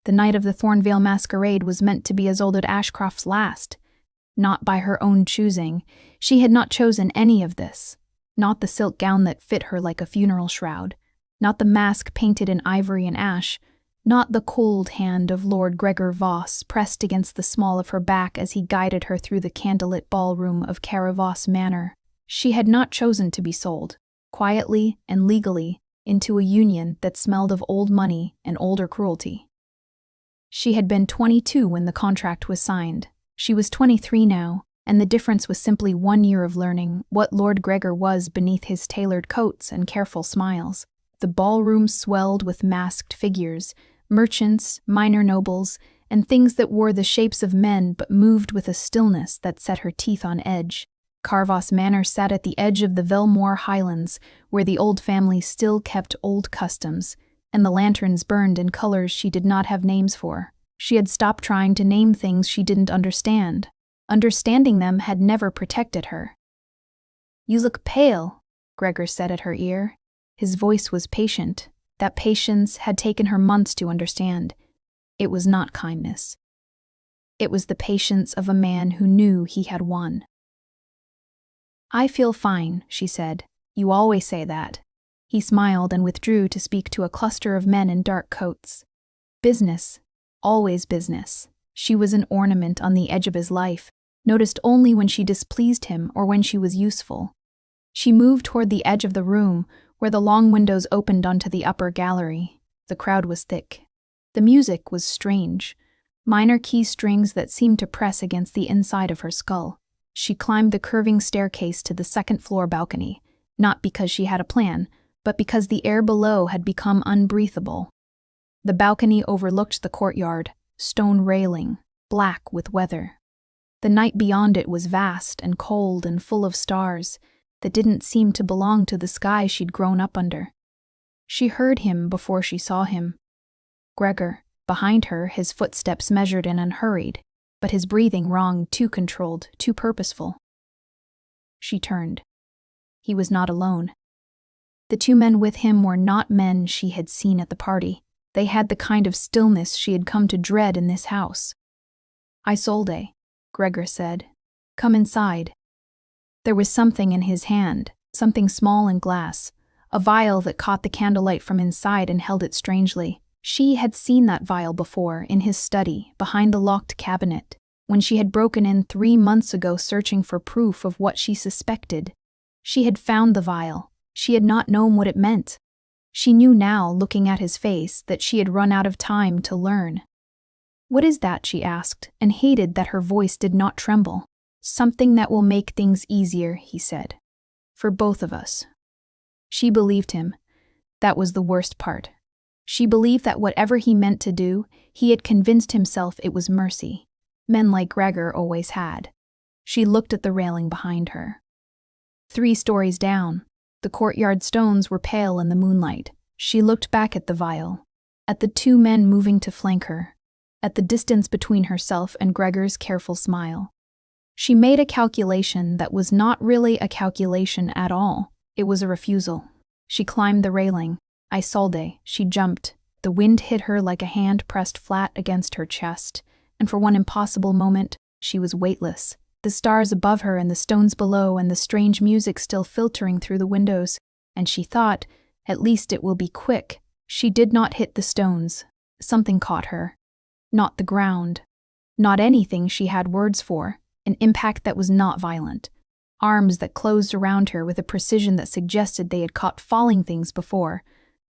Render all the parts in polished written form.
The night of the Thornvale masquerade was meant to be Isolde Ashcroft's last. Not by her own choosing. She had not chosen any of this. Not the silk gown that fit her like a funeral shroud. Not the mask painted in ivory and ash. Not the cold hand of Lord Gregor Voss pressed against the small of her back as he guided her through the candlelit ballroom of Caravoss Manor. She had not chosen to be sold, quietly and legally, into a union that smelled of old money and older cruelty. She had been 22 when the contract was signed. She was 23 now, and the difference was simply 1 year of learning what Lord Gregor was beneath his tailored coats and careful smiles. The ballroom swelled with masked figures, merchants, minor nobles, and things that wore the shapes of men but moved with a stillness that set her teeth on edge. Caravoss Manor sat at the edge of the Velmore Highlands, where the old family still kept old customs, and the lanterns burned in colors she did not have names for. She had stopped trying to name things she didn't understand. Understanding them had never protected her. "You look pale," Gregor said at her ear. His voice was patient. That patience had taken her months to understand. It was not kindness. It was the patience of a man who knew he had won. "I feel fine," she said. "You always say that." He smiled and withdrew to speak to a cluster of men in dark coats. Business. Always business. She was an ornament on the edge of his life, noticed only when she displeased him or when she was useful. She moved toward the edge of the room, where the long windows opened onto the upper gallery. The crowd was thick. The music was strange. Minor key strings that seemed to press against the inside of her skull. She climbed the curving staircase to the second-floor balcony, not because she had a plan, but because the air below had become unbreathable. The balcony overlooked the courtyard, stone railing, black with weather. The night beyond it was vast and cold and full of stars that didn't seem to belong to the sky she'd grown up under. She heard him before she saw him. Gregor, behind her, his footsteps measured and unhurried, but his breathing wrong, too controlled, too purposeful. She turned. He was not alone. The 2 men with him were not men she had seen at the party. They had the kind of stillness she had come to dread in this house. "Isolde," Gregor said. "Come inside." There was something in his hand, something small and glass, a vial that caught the candlelight from inside and held it strangely. She had seen that vial before, in his study, behind the locked cabinet, when she had broken in 3 months ago searching for proof of what she suspected. She had found the vial. She had not known what it meant. She knew now, looking at his face, that she had run out of time to learn. "What is that?" she asked, and hated that her voice did not tremble. "Something that will make things easier," he said. "For both of us." She believed him. That was the worst part. She believed that whatever he meant to do, he had convinced himself it was mercy. Men like Gregor always had. She looked at the railing behind her. 3 stories down, the courtyard stones were pale in the moonlight. She looked back at the vial, at the 2 men moving to flank her, at the distance between herself and Gregor's careful smile. She made a calculation that was not really a calculation at all. It was a refusal. She climbed the railing. Isolde, she jumped. The wind hit her like a hand pressed flat against her chest, and for one impossible moment, she was weightless. The stars above her and the stones below and the strange music still filtering through the windows, and she thought, at least it will be quick. She did not hit the stones. Something caught her. Not the ground. Not anything she had words for. An impact that was not violent. Arms that closed around her with a precision that suggested they had caught falling things before,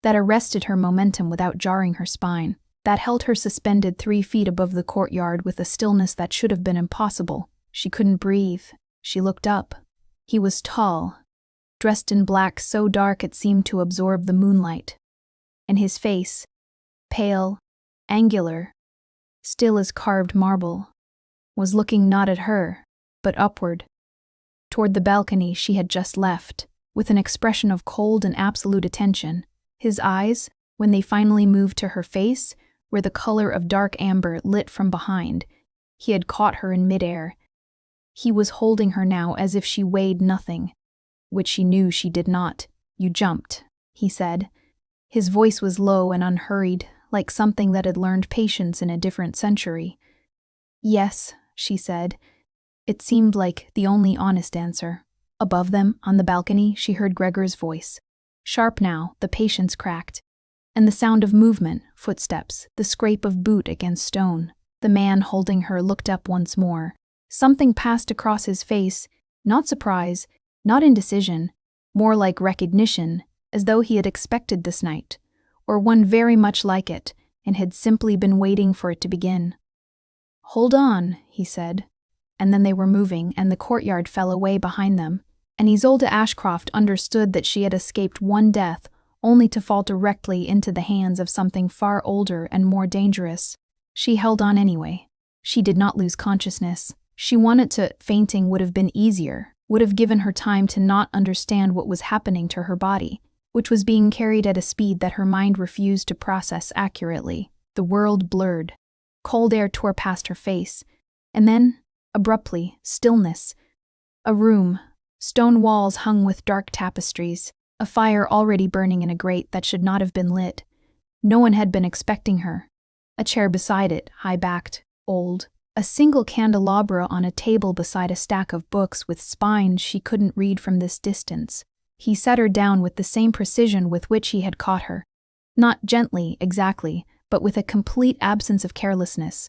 that arrested her momentum without jarring her spine, that held her suspended 3 feet above the courtyard with a stillness that should have been impossible. She couldn't breathe. She looked up. He was tall, dressed in black so dark it seemed to absorb the moonlight. And his face, pale, angular, still as carved marble, was looking not at her, but upward, toward the balcony she had just left, with an expression of cold and absolute attention. His eyes, when they finally moved to her face, were the color of dark amber lit from behind. He had caught her in midair. He was holding her now as if she weighed nothing, which she knew she did not. "You jumped," he said. His voice was low and unhurried, like something that had learned patience in a different century. "Yes," she said. It seemed like the only honest answer. Above them, on the balcony, she heard Gregor's voice. Sharp now, the patience cracked. And the sound of movement, footsteps, the scrape of boot against stone. The man holding her looked up once more. Something passed across his face, not surprise, not indecision, more like recognition, as though he had expected this night, or one very much like it, and had simply been waiting for it to begin. "Hold on," he said. And then they were moving, and the courtyard fell away behind them, and Isolde Ashcroft understood that she had escaped one death, only to fall directly into the hands of something far older and more dangerous. She held on anyway. She did not lose consciousness. She wanted to. Fainting would have been easier, would have given her time to not understand what was happening to her body, which was being carried at a speed that her mind refused to process accurately. The world blurred. Cold air tore past her face. And then, abruptly, stillness. A room. Stone walls hung with dark tapestries. A fire already burning in a grate that should not have been lit. No one had been expecting her. A chair beside it, high-backed, old. A single candelabra on a table beside a stack of books with spines she couldn't read from this distance. He set her down with the same precision with which he had caught her. Not gently, exactly, but with a complete absence of carelessness.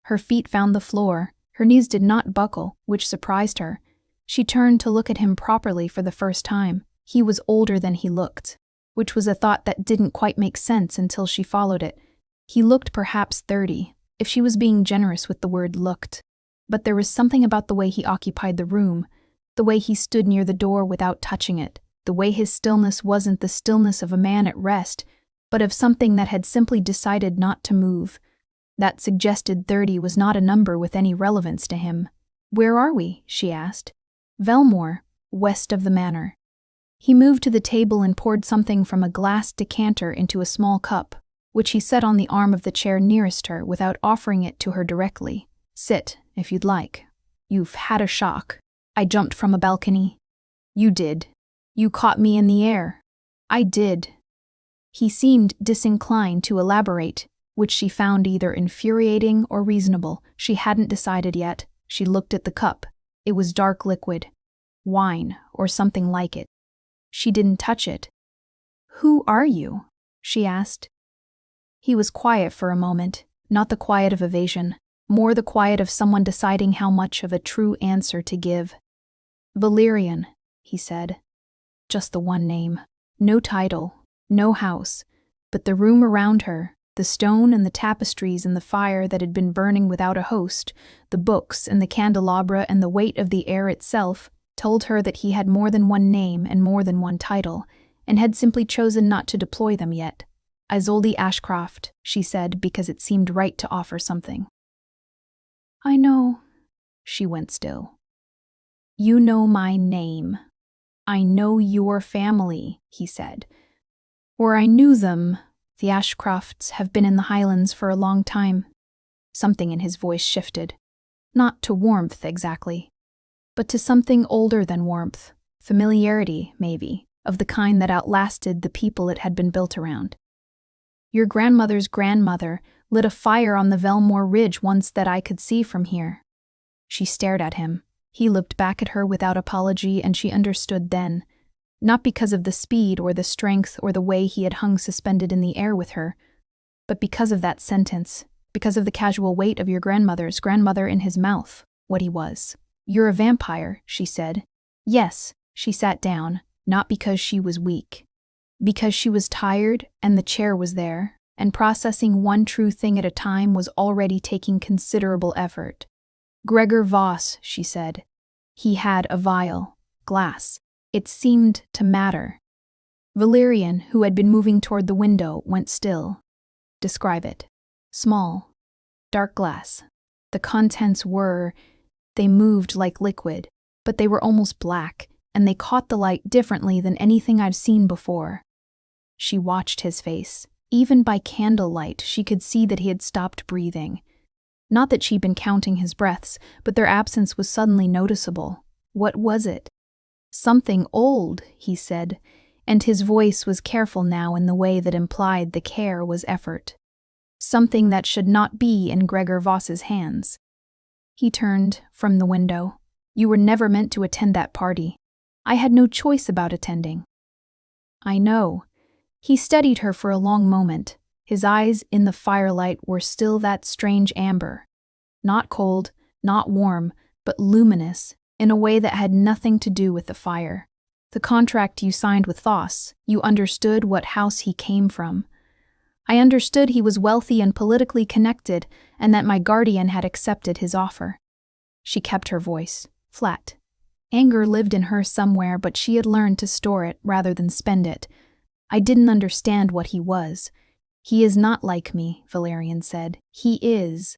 Her feet found the floor. Her knees did not buckle, which surprised her. She turned to look at him properly for the first time. He was older than he looked, which was a thought that didn't quite make sense until she followed it. He looked perhaps 30, if she was being generous with the word looked. But there was something about the way he occupied the room, the way he stood near the door without touching it, the way his stillness wasn't the stillness of a man at rest, but of something that had simply decided not to move. That suggested 30 was not a number with any relevance to him. "Where are we?" she asked. "Velmore, west of the manor." He moved to the table and poured something from a glass decanter into a small cup, which he set on the arm of the chair nearest her without offering it to her directly. "Sit, if you'd like. You've had a shock. I jumped from a balcony." "You did. You caught me in the air." "I did." He seemed disinclined to elaborate, which she found either infuriating or reasonable. She hadn't decided yet. She looked at the cup. It was dark liquid. Wine, or something like it. She didn't touch it. "Who are you?" she asked. He was quiet for a moment, not the quiet of evasion, more the quiet of someone deciding how much of a true answer to give. "Valerian," he said. Just the one name. No title, no house, but the room around her, the stone and the tapestries and the fire that had been burning without a host, the books and the candelabra and the weight of the air itself, told her that he had more than one name and more than one title, and had simply chosen not to deploy them yet. "Isolde Ashcroft," she said, because it seemed right to offer something. "I know." She went still. "You know my name. I know your family," he said. "Or I knew them. The Ashcrofts have been in the Highlands for a long time." Something in his voice shifted. Not to warmth, exactly, but to something older than warmth. Familiarity, maybe, of the kind that outlasted the people it had been built around. "Your grandmother's grandmother lit a fire on the Velmore Ridge once that I could see from here." She stared at him. He looked back at her without apology, and she understood then. Not because of the speed or the strength or the way he had hung suspended in the air with her, but because of that sentence, because of the casual weight of your grandmother's grandmother in his mouth, what he was. "You're a vampire," she said. Yes, she sat down, not because she was weak. Because she was tired, and the chair was there, and processing one true thing at a time was already taking considerable effort. "Gregor Voss," she said. He had a vial, glass. It seemed to matter. Valerian, who had been moving toward the window, went still. "Describe it." "Small. Dark glass. The contents were, they moved like liquid, but they were almost black, and they caught the light differently than anything I've seen before." She watched his face. Even by candlelight, she could see that he had stopped breathing. Not that she'd been counting his breaths, but their absence was suddenly noticeable. What was it? "Something old," he said, and his voice was careful now in the way that implied the care was effort. something that should not be in Gregor Voss's hands. He turned from the window. You were never meant to attend that party. I had no choice about attending. I know. He studied her for a long moment. His eyes in the firelight were still that strange amber. Not cold, not warm, but luminous, in a way that had nothing to do with the fire. The contract you signed with Voss, you understood what house he came from. I understood he was wealthy and politically connected, and that my guardian had accepted his offer. She kept her voice flat. Anger lived in her somewhere, but she had learned to store it rather than spend it. I didn't understand what he was. He is not like me, Valerian said. He is.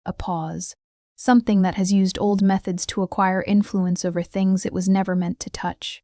A pause. Something that has used old methods to acquire influence over things it was never meant to touch.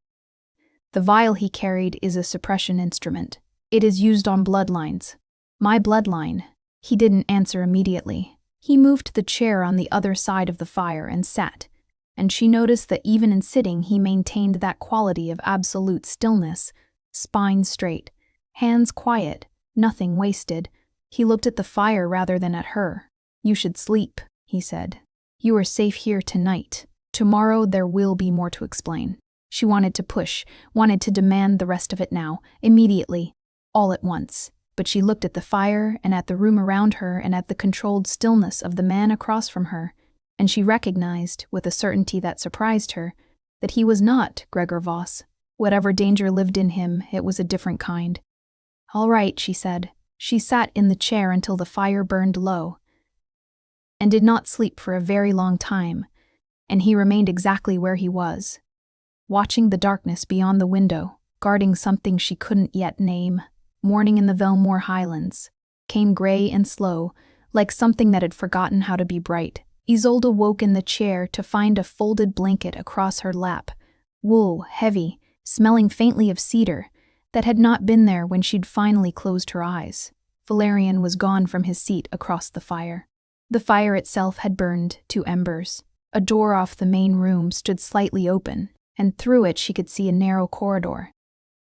The vial he carried is a suppression instrument. It is used on bloodlines. My bloodline. He didn't answer immediately. He moved the chair on the other side of the fire and sat, and she noticed that even in sitting he maintained that quality of absolute stillness, spine straight, hands quiet, nothing wasted. He looked at the fire rather than at her. You should sleep, he said. You are safe here tonight. Tomorrow there will be more to explain. She wanted to push, wanted to demand the rest of it now, immediately, all at once. But she looked at the fire and at the room around her and at the controlled stillness of the man across from her, and she recognized, with a certainty that surprised her, that he was not Gregor Voss. Whatever danger lived in him, it was a different kind. All right, she said. She sat in the chair until the fire burned low, and did not sleep for a very long time, and he remained exactly where he was, watching the darkness beyond the window, guarding something she couldn't yet name. Morning in the Velmore Highlands came gray and slow, like something that had forgotten how to be bright. Isolde woke in the chair to find a folded blanket across her lap, wool, heavy, smelling faintly of cedar, that had not been there when she'd finally closed her eyes. Valerian was gone from his seat across the fire. The fire itself had burned to embers. A door off the main room stood slightly open, and through it she could see a narrow corridor,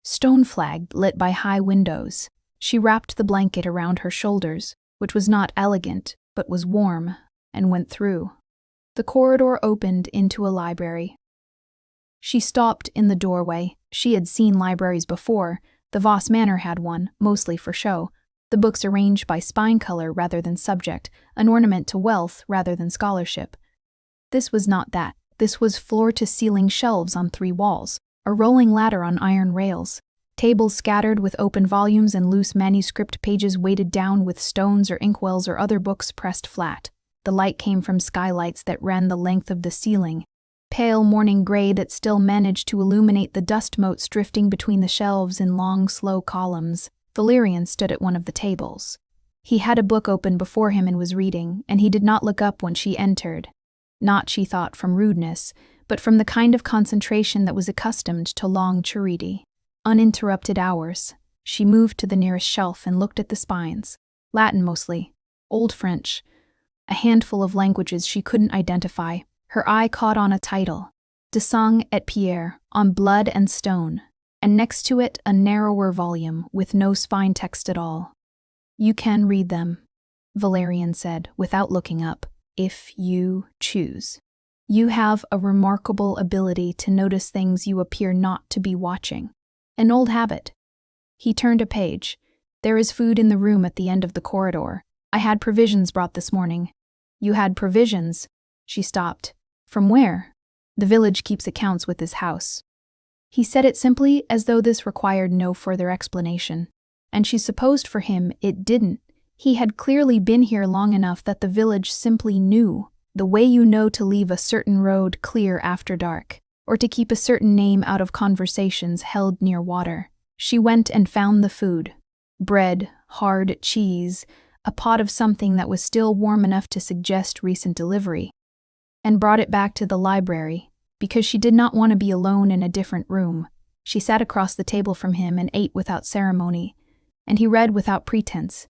stone-flagged, lit by high windows. She wrapped the blanket around her shoulders, which was not elegant, but was warm, and went through. The corridor opened into a library. She stopped in the doorway. She had seen libraries before. The Voss Manor had one, mostly for show. The books arranged by spine color rather than subject, an ornament to wealth rather than scholarship. This was not that. This was floor-to-ceiling shelves on 3 walls, a rolling ladder on iron rails, tables scattered with open volumes and loose manuscript pages weighted down with stones or inkwells or other books pressed flat. The light came from skylights that ran the length of the ceiling, pale morning gray that still managed to illuminate the dust motes drifting between the shelves in long, slow columns. Valerian stood at one of the tables. He had a book open before him and was reading, and he did not look up when she entered. Not, she thought, from rudeness, but from the kind of concentration that was accustomed to long charity. Uninterrupted hours. She moved to the nearest shelf and looked at the spines. Latin mostly. Old French. A handful of languages she couldn't identify. Her eye caught on a title, De Sang et Pierre, on blood and stone, and next to it a narrower volume with no spine text at all. You can read them, Valerian said, without looking up, if you choose. You have a remarkable ability to notice things you appear not to be watching. An old habit. He turned a page. There is food in the room at the end of the corridor. I had provisions brought this morning. You had provisions? She stopped. From where? The village keeps accounts with this house. He said it simply as though this required no further explanation. And she supposed for him it didn't. He had clearly been here long enough that the village simply knew, the way you know to leave a certain road clear after dark, or to keep a certain name out of conversations held near water. She went and found the food. Bread, hard cheese, a pot of something that was still warm enough to suggest recent delivery, and brought it back to the library, because she did not want to be alone in a different room. She sat across the table from him and ate without ceremony, and he read without pretense,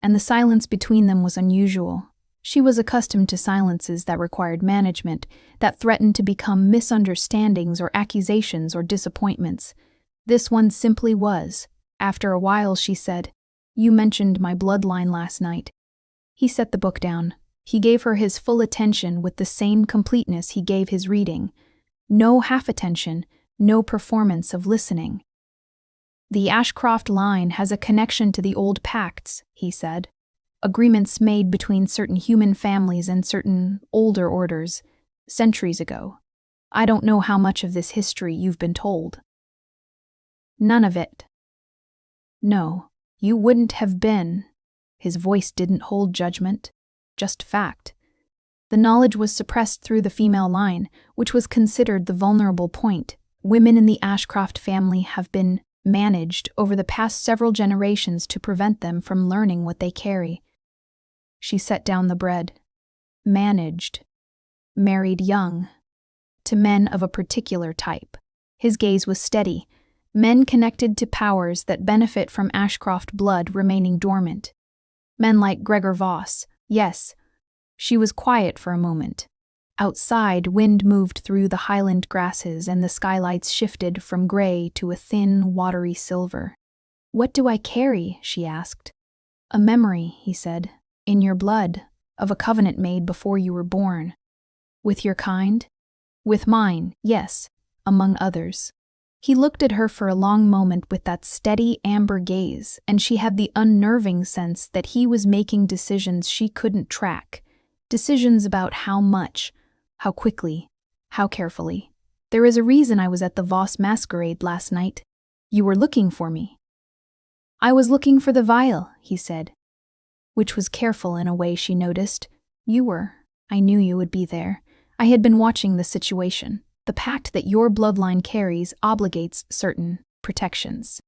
and the silence between them was unusual. She was accustomed to silences that required management, that threatened to become misunderstandings or accusations or disappointments. This one simply was. After a while she said, You mentioned my bloodline last night." He set the book down. He gave her his full attention with the same completeness he gave his reading. No half attention, no performance of listening. "The Ashcroft line has a connection to the old pacts," he said. "Agreements made between certain human families and certain older orders, centuries ago. I don't know how much of this history you've been told." "None of it." "No, you wouldn't have been." His voice didn't hold judgment, just fact. The knowledge was suppressed through the female line, which was considered the vulnerable point. Women in the Ashcroft family have been managed over the past several generations to prevent them from learning what they carry. She set down the bread. Managed. Married young. To men of a particular type. His gaze was steady. Men connected to powers that benefit from Ashcroft blood remaining dormant. Men like Gregor Voss, yes. She was quiet for a moment. Outside, wind moved through the highland grasses and the skylights shifted from gray to a thin, watery silver. "What do I carry?" she asked. "A memory," he said, "in your blood, of a covenant made before you were born." "With your kind?" "With mine, yes, among others." He looked at her for a long moment with that steady amber gaze, and she had the unnerving sense that he was making decisions she couldn't track. Decisions about how much, how quickly, how carefully. "There is a reason I was at the Voss masquerade last night. You were looking for me." "I was looking for the vial," he said, which was careful in a way she noticed. "You were. I knew you would be there. I had been watching the situation. The pact that your bloodline carries obligates certain protections."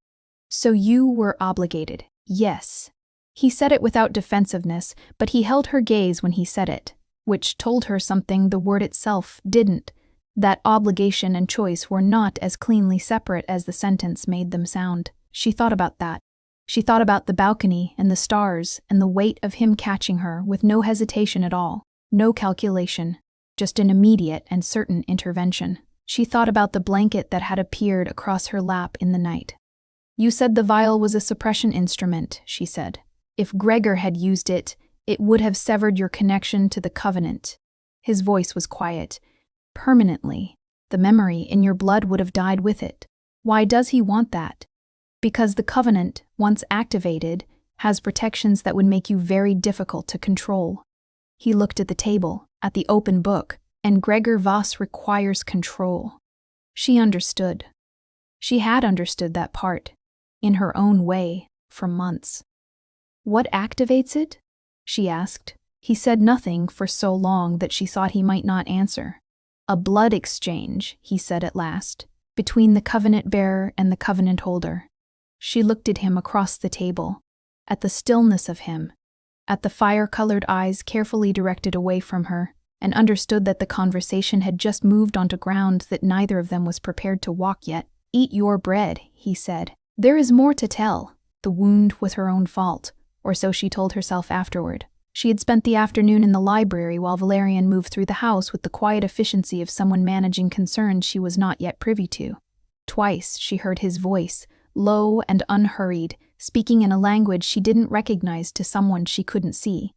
"So you were obligated." "Yes." He said it without defensiveness, but he held her gaze when he said it, which told her something the word itself didn't, that obligation and choice were not as cleanly separate as the sentence made them sound. She thought about that. She thought about the balcony and the stars and the weight of him catching her with no hesitation at all, no calculation, just an immediate and certain intervention. She thought about the blanket that had appeared across her lap in the night. "You said the vial was a suppression instrument," she said. "If Gregor had used it, it would have severed your connection to the covenant." His voice was quiet. "Permanently. The memory in your blood would have died with it." "Why does he want that?" "Because the covenant, once activated, has protections that would make you very difficult to control." He looked at the table, at the open book, and Gregor Voss requires control. She understood. She had understood that part, in her own way, for months. "What activates it?" she asked. He said nothing for so long that she thought he might not answer. "A blood exchange," he said at last, "between the covenant bearer and the covenant holder." She looked at him across the table, at the stillness of him, at the fire-colored eyes carefully directed away from her, and understood that the conversation had just moved onto ground that neither of them was prepared to walk yet. "Eat your bread," he said. "There is more to tell. The wound was her own fault, or so she told herself afterward. She had spent the afternoon in the library while Valerian moved through the house with the quiet efficiency of someone managing concerns she was not yet privy to. Twice she heard his voice, low and unhurried, speaking in a language she didn't recognize to someone she couldn't see.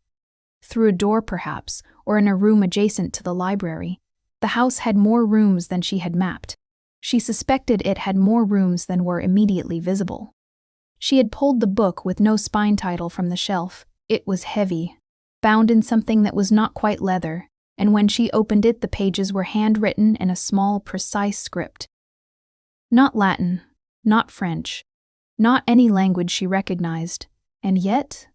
Through a door, perhaps, or in a room adjacent to the library. The house had more rooms than she had mapped. She suspected it had more rooms than were immediately visible. She had pulled the book with no spine title from the shelf. It was heavy, bound in something that was not quite leather, and when she opened it, the pages were handwritten in a small, precise script. Not Latin, not French, not any language she recognized, and yet,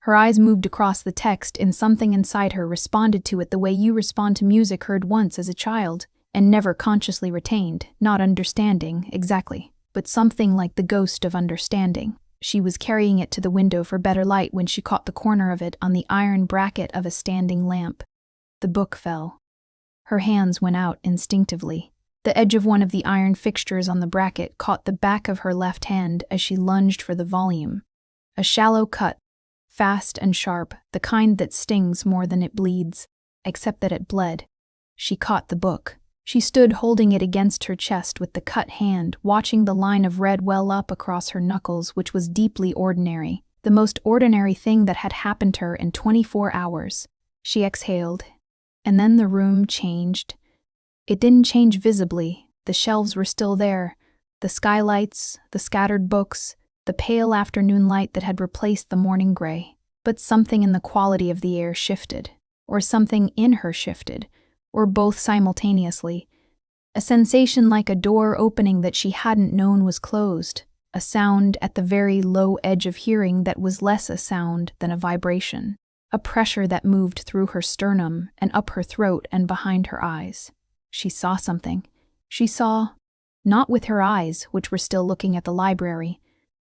her eyes moved across the text, and something inside her responded to it the way you respond to music heard once as a child, and never consciously retained, not understanding, exactly, but something like the ghost of understanding. She was carrying it to the window for better light when she caught the corner of it on the iron bracket of a standing lamp. The book fell. Her hands went out instinctively. The edge of one of the iron fixtures on the bracket caught the back of her left hand as she lunged for the volume. A shallow cut, fast and sharp, the kind that stings more than it bleeds, except that it bled. She caught the book. She stood holding it against her chest with the cut hand, watching the line of red well up across her knuckles, which was deeply ordinary, the most ordinary thing that had happened to her in 24 hours. She exhaled, and then the room changed. It didn't change visibly. The shelves were still there, the skylights, the scattered books, the pale afternoon light that had replaced the morning gray. But something in the quality of the air shifted, or something in her shifted, or both simultaneously. A sensation like a door opening that she hadn't known was closed, a sound at the very low edge of hearing that was less a sound than a vibration, a pressure that moved through her sternum and up her throat and behind her eyes. She saw something. She saw, not with her eyes, which were still looking at the library,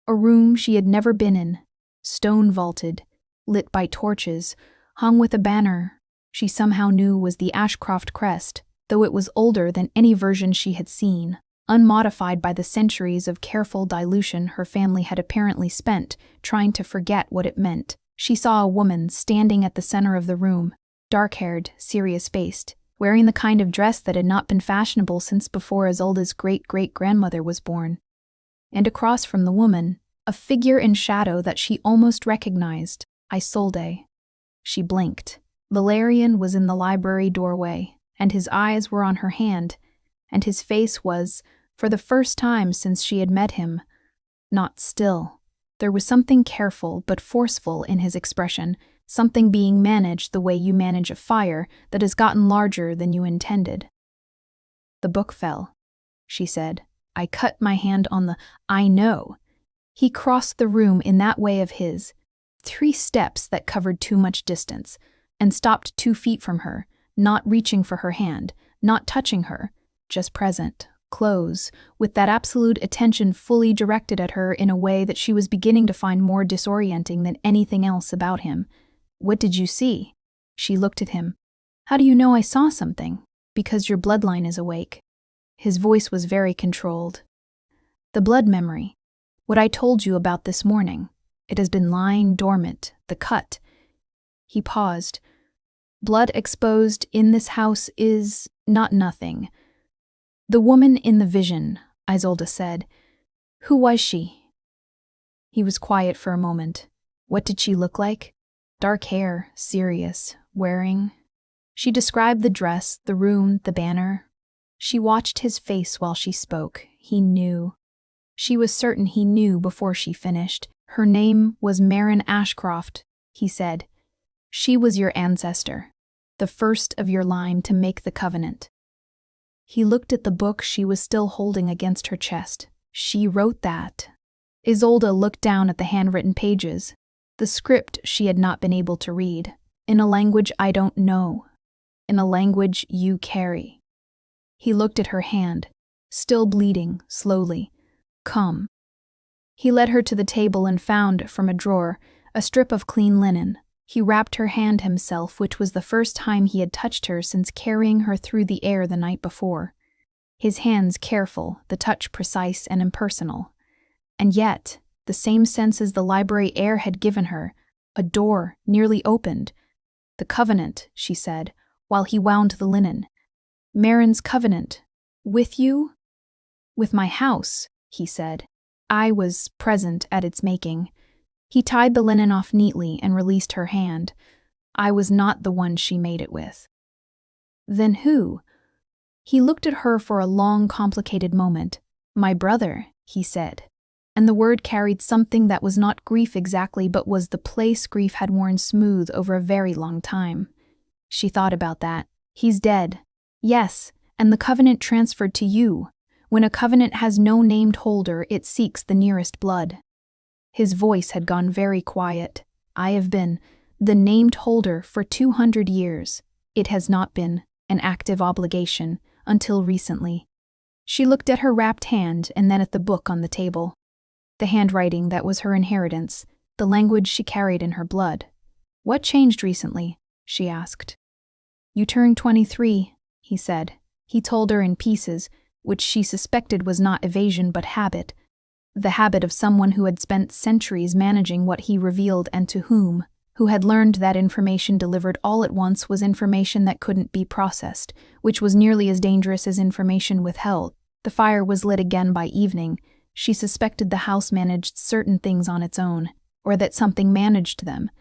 a room she had never been in, stone-vaulted, lit by torches, hung with a banner she somehow knew was the Ashcroft crest, though it was older than any version she had seen, unmodified by the centuries of careful dilution her family had apparently spent trying to forget what it meant. She saw a woman standing at the center of the room, dark-haired, serious-faced, wearing the kind of dress that had not been fashionable since before as old as great-great-grandmother was born. And across from the woman, a figure in shadow that she almost recognized, Isolde. She blinked. Valerian was in the library doorway, and his eyes were on her hand, and his face was, for the first time since she had met him, not still. There was something careful but forceful in his expression, something being managed the way you manage a fire that has gotten larger than you intended. "The book fell," she said. "I cut my hand on the— I know." He crossed the room in that way of his, 3 steps that covered too much distance, and stopped 2 feet from her, not reaching for her hand, not touching her, just present, close, with that absolute attention fully directed at her in a way that she was beginning to find more disorienting than anything else about him. "What did you see?" She looked at him. "How do you know I saw something?" "Because your bloodline is awake." His voice was very controlled. "The blood memory. What I told you about this morning. It has been lying dormant, the cut." He paused. "Blood exposed in this house is not nothing." "The woman in the vision," Isolde said. "Who was she?" He was quiet for a moment. "What did she look like?" "Dark hair, serious, wearing—" She described the dress, the room, the banner. She watched his face while she spoke. He knew. She was certain he knew before she finished. "Her name was Marin Ashcroft," he said. "She was your ancestor, the first of your line to make the covenant." He looked at the book she was still holding against her chest. "She wrote that." Isolde looked down at the handwritten pages, the script she had not been able to read, "In a language I don't know, in a language you carry." He looked at her hand, still bleeding, slowly. "Come." He led her to the table and found, from a drawer, a strip of clean linen. He wrapped her hand himself, which was the first time he had touched her since carrying her through the air the night before. His hands careful, the touch precise and impersonal. And yet, the same sense as the library air had given her, a door nearly opened. "The covenant," she said, while he wound the linen. "Marin's covenant. With you?" "With my house," he said. "I was present at its making." He tied the linen off neatly and released her hand. "I was not the one she made it with." "Then who?" He looked at her for a long, complicated moment. "My brother," he said. And the word carried something that was not grief exactly, but was the place grief had worn smooth over a very long time. She thought about that. "He's dead." "Yes, and the covenant transferred to you. When a covenant has no named holder, it seeks the nearest blood." His voice had gone very quiet. "I have been the named holder for 200 years. It has not been an active obligation until recently." She looked at her wrapped hand and then at the book on the table. The handwriting that was her inheritance, the language she carried in her blood. "What changed recently?" she asked. "You turned 23, he said. He told her in pieces, which she suspected was not evasion but habit. The habit of someone who had spent centuries managing what he revealed and to whom, who had learned that information delivered all at once was information that couldn't be processed, which was nearly as dangerous as information withheld. The fire was lit again by evening. She suspected the house managed certain things on its own, or that something managed them,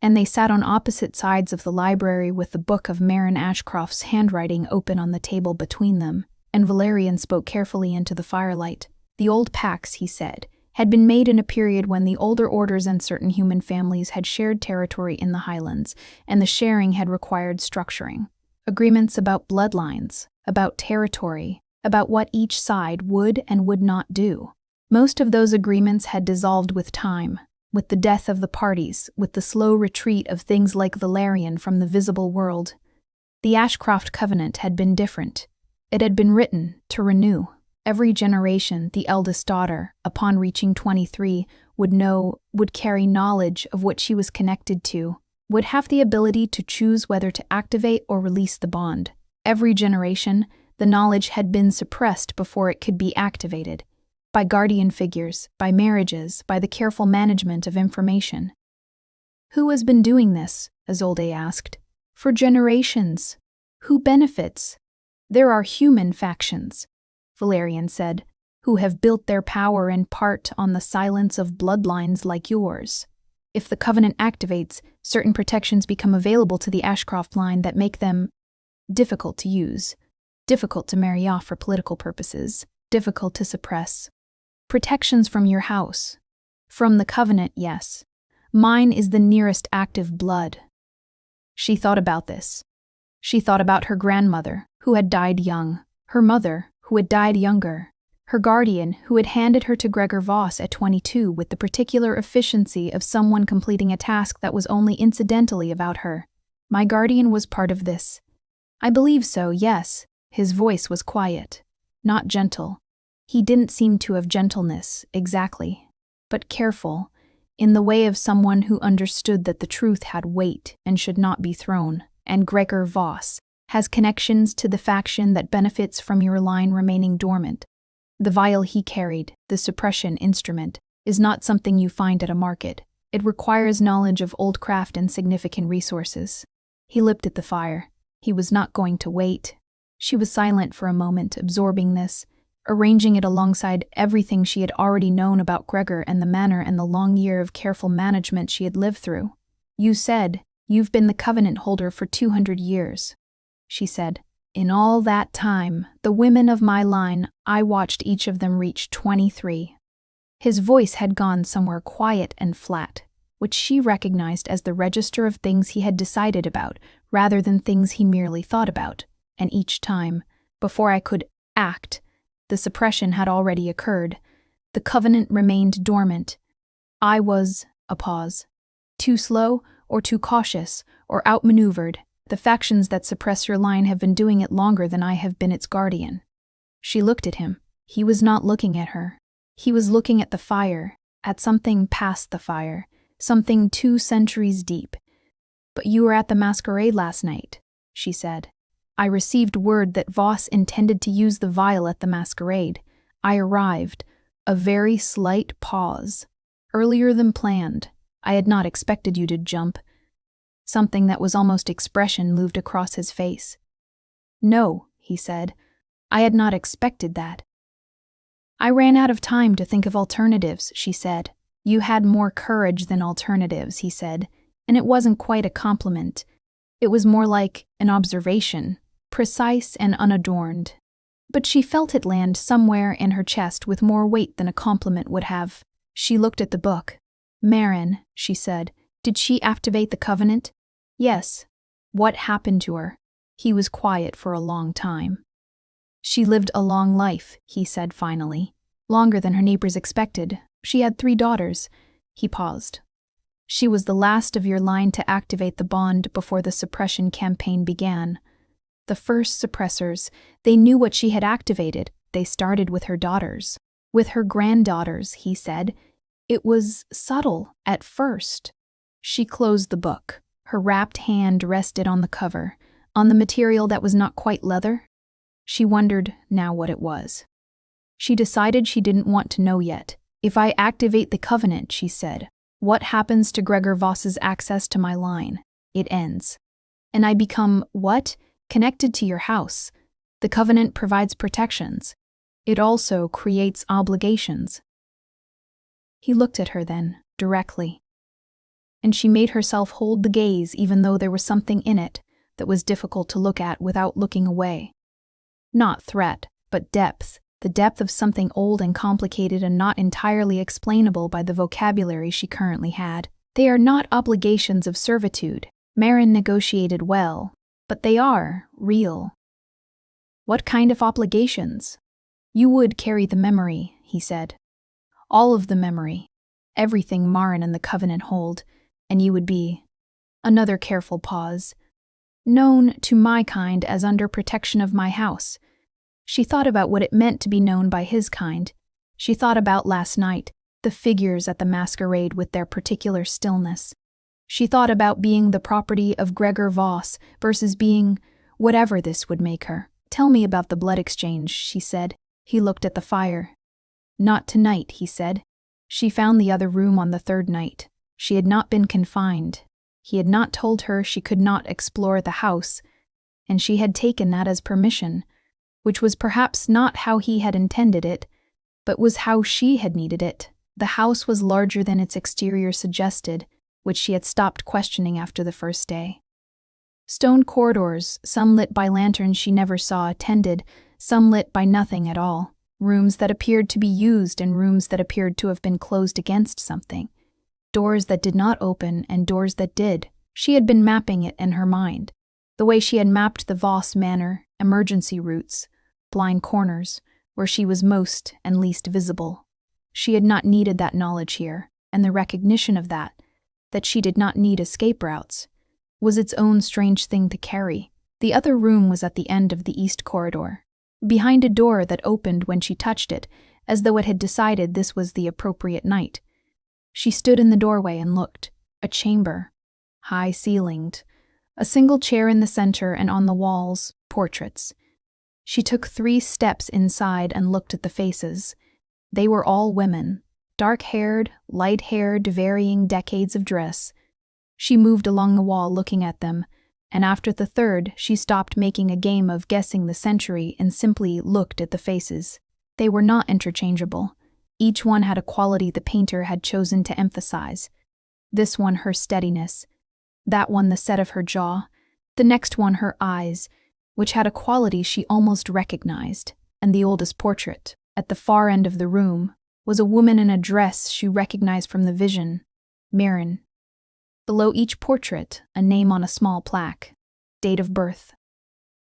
and they sat on opposite sides of the library with the book of Marin Ashcroft's handwriting open on the table between them, and Valerian spoke carefully into the firelight. The old pacts, he said, had been made in a period when the older orders and certain human families had shared territory in the Highlands, and the sharing had required structuring. Agreements about bloodlines, about territory, about what each side would and would not do. Most of those agreements had dissolved with time, with the death of the parties, with the slow retreat of things like Valerian from the visible world. The Ashcroft Covenant had been different. It had been written to renew. Every generation, the eldest daughter, upon reaching 23, would carry knowledge of what she was connected to, would have the ability to choose whether to activate or release the bond. Every generation, the knowledge had been suppressed before it could be activated, by guardian figures, by marriages, by the careful management of information. Who has been doing this? Isolde asked. For generations. Who benefits? There are human factions, Valerian said, who have built their power in part on the silence of bloodlines like yours. If the Covenant activates, certain protections become available to the Ashcroft line that make them difficult to use, difficult to marry off for political purposes, difficult to suppress. Protections from your house. From the Covenant, yes. Mine is the nearest active blood. She thought about this. She thought about her grandmother, who had died young, her mother, who had died younger, her guardian, who had handed her to Gregor Voss at 22 with the particular efficiency of someone completing a task that was only incidentally about her. My guardian was part of this. I believe so, yes. His voice was quiet, not gentle. He didn't seem to have gentleness, exactly, but careful, in the way of someone who understood that the truth had weight and should not be thrown, and Gregor Voss has connections to the faction that benefits from your line remaining dormant. The vial he carried, the suppression instrument, is not something you find at a market. It requires knowledge of old craft and significant resources. He leapt at the fire. He was not going to wait. She was silent for a moment, absorbing this, arranging it alongside everything she had already known about Gregor and the manor and the long year of careful management she had lived through. You said, you've been the Covenant holder for 200 years. She said, in all that time, the women of my line, I watched each of them reach 23. His voice had gone somewhere quiet and flat, which she recognized as the register of things he had decided about, rather than things he merely thought about. And each time, before I could act, the suppression had already occurred. The Covenant remained dormant. I was, a pause, too slow or too cautious or outmaneuvered. The factions that suppress your line have been doing it longer than I have been its guardian. She looked at him. He was not looking at her. He was looking at the fire, at something past the fire, something 2 centuries deep. But you were at the masquerade last night, she said. I received word that Voss intended to use the vial at the masquerade. I arrived. A very slight pause. Earlier than planned. I had not expected you to jump. Something that was almost expression moved across his face. No, he said. I had not expected that. I ran out of time to think of alternatives, she said. You had more courage than alternatives, he said, and it wasn't quite a compliment. It was more like an observation, precise and unadorned. But she felt it land somewhere in her chest with more weight than a compliment would have. She looked at the book. Marin, she said, did she activate the Covenant? Yes. What happened to her? He was quiet for a long time. She lived a long life, he said finally. Longer than her neighbors expected. She had 3 daughters. He paused. She was the last of your line to activate the bond before the suppression campaign began. The first suppressors, they knew what she had activated. They started with her daughters. With her granddaughters, he said. It was subtle at first. She closed the book. Her wrapped hand rested on the cover, on the material that was not quite leather. She wondered now what it was. She decided she didn't want to know yet. If I activate the Covenant, she said, What happens to Gregor Voss's access to my line? It ends. And I become, what? Connected to your house. The covenant provides protections. It also creates obligations. He looked at her then, directly. And she made herself hold the gaze even though there was something in it that was difficult to look at without looking away. Not threat, but depth, the depth of something old and complicated and not entirely explainable by the vocabulary she currently had. They are not obligations of servitude, Marin negotiated well, but they are real. What kind of obligations? You would carry the memory, he said. All of the memory, everything Marin and the covenant hold, and you would be, another careful pause, known to my kind as under protection of my house. She thought about what it meant to be known by his kind. She thought about last night, the figures at the masquerade with their particular stillness. She thought about being the property of Gregor Voss versus being whatever this would make her. Tell me about the blood exchange, she said. He looked at the fire. Not tonight, he said. She found the other room on the third night. She had not been confined. He had not told her she could not explore the house, and she had taken that as permission, which was perhaps not how he had intended it, but was how she had needed it. The house was larger than its exterior suggested, which she had stopped questioning after the first day. Stone corridors, some lit by lanterns she never saw attended, some lit by nothing at all. Rooms that appeared to be used and rooms that appeared to have been closed against something. Doors that did not open and doors that did. She had been mapping it in her mind, the way she had mapped the Voss manor, emergency routes, blind corners, where she was most and least visible. She had not needed that knowledge here, and the recognition of that she did not need escape routes, was its own strange thing to carry. The other room was at the end of the east corridor, behind a door that opened when she touched it, as though it had decided this was the appropriate night. She stood in the doorway and looked. A chamber, high-ceilinged, a single chair in the center and on the walls, portraits. She took 3 steps inside and looked at the faces. They were all women, dark-haired, light-haired, varying decades of dress. She moved along the wall looking at them, and after the third, she stopped making a game of guessing the century and simply looked at the faces. They were not interchangeable. Each one had a quality the painter had chosen to emphasize. This one her steadiness, that one the set of her jaw, the next one her eyes, which had a quality she almost recognized, and the oldest portrait, at the far end of the room, was a woman in a dress she recognized from the vision, Marin. Below each portrait, a name on a small plaque. Date of birth.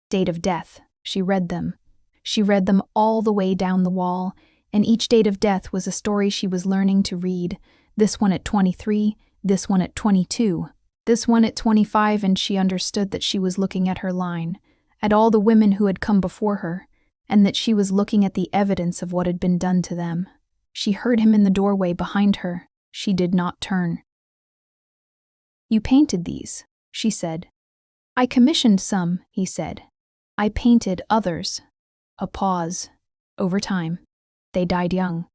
Date of death. She read them. She read them all the way down the wall, and each date of death was a story she was learning to read. This one at 23, this one at 22, this one at 25, and she understood that she was looking at her line, at all the women who had come before her, and that she was looking at the evidence of what had been done to them. She heard him in the doorway behind her. She did not turn. You painted these, she said. I commissioned some, he said. I painted others. A pause. Over time. They died young.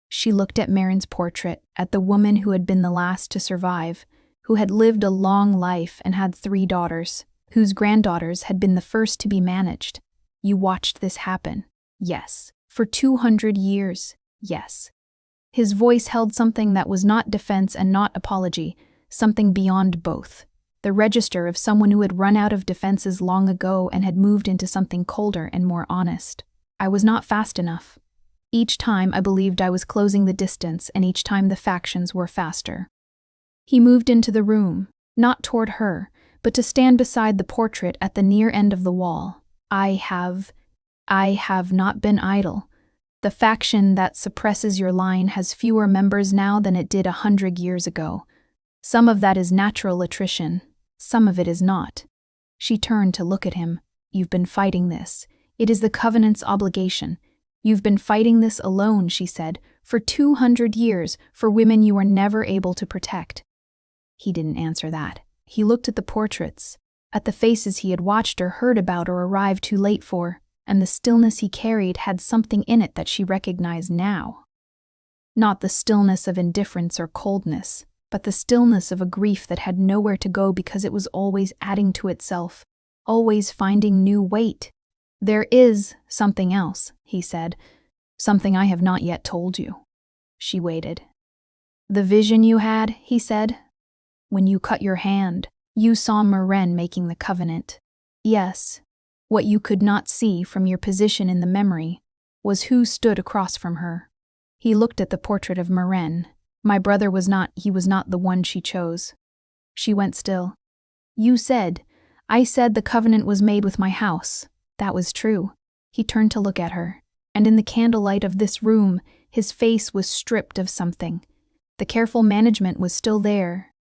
She looked at Marin's portrait, at the woman who had been the last to survive, who had lived a long life and had 3 daughters, whose granddaughters had been the first to be managed. You watched this happen. Yes. For 200 years. Yes. His voice held something that was not defense and not apology, something beyond both. The register of someone who had run out of defenses long ago and had moved into something colder and more honest. I was not fast enough. Each time I believed I was closing the distance, and each time the factions were faster. He moved into the room, not toward her, but to stand beside the portrait at the near end of the wall. I have not been idle. The faction that suppresses your line has fewer members now than it did 100 years ago. Some of that is natural attrition. Some of it is not. She turned to look at him. You've been fighting this. It is the Covenant's obligation. You've been fighting this alone, she said, for 200 years, for women you were never able to protect. He didn't answer that. He looked at the portraits, at the faces he had watched or heard about or arrived too late for, and the stillness he carried had something in it that she recognized now. Not the stillness of indifference or coldness, but the stillness of a grief that had nowhere to go because it was always adding to itself, always finding new weight. "There is something else," he said. "Something I have not yet told you." She waited. "The vision you had," he said. "When you cut your hand, you saw Maren making the covenant." "Yes. What you could not see from your position in the memory was who stood across from her." He looked at the portrait of Maren. "My brother was not the one she chose." She went still. I said the covenant was made with my house." That was true. He turned to look at her, and in the candlelight of this room, his face was stripped of something. The careful management was still there,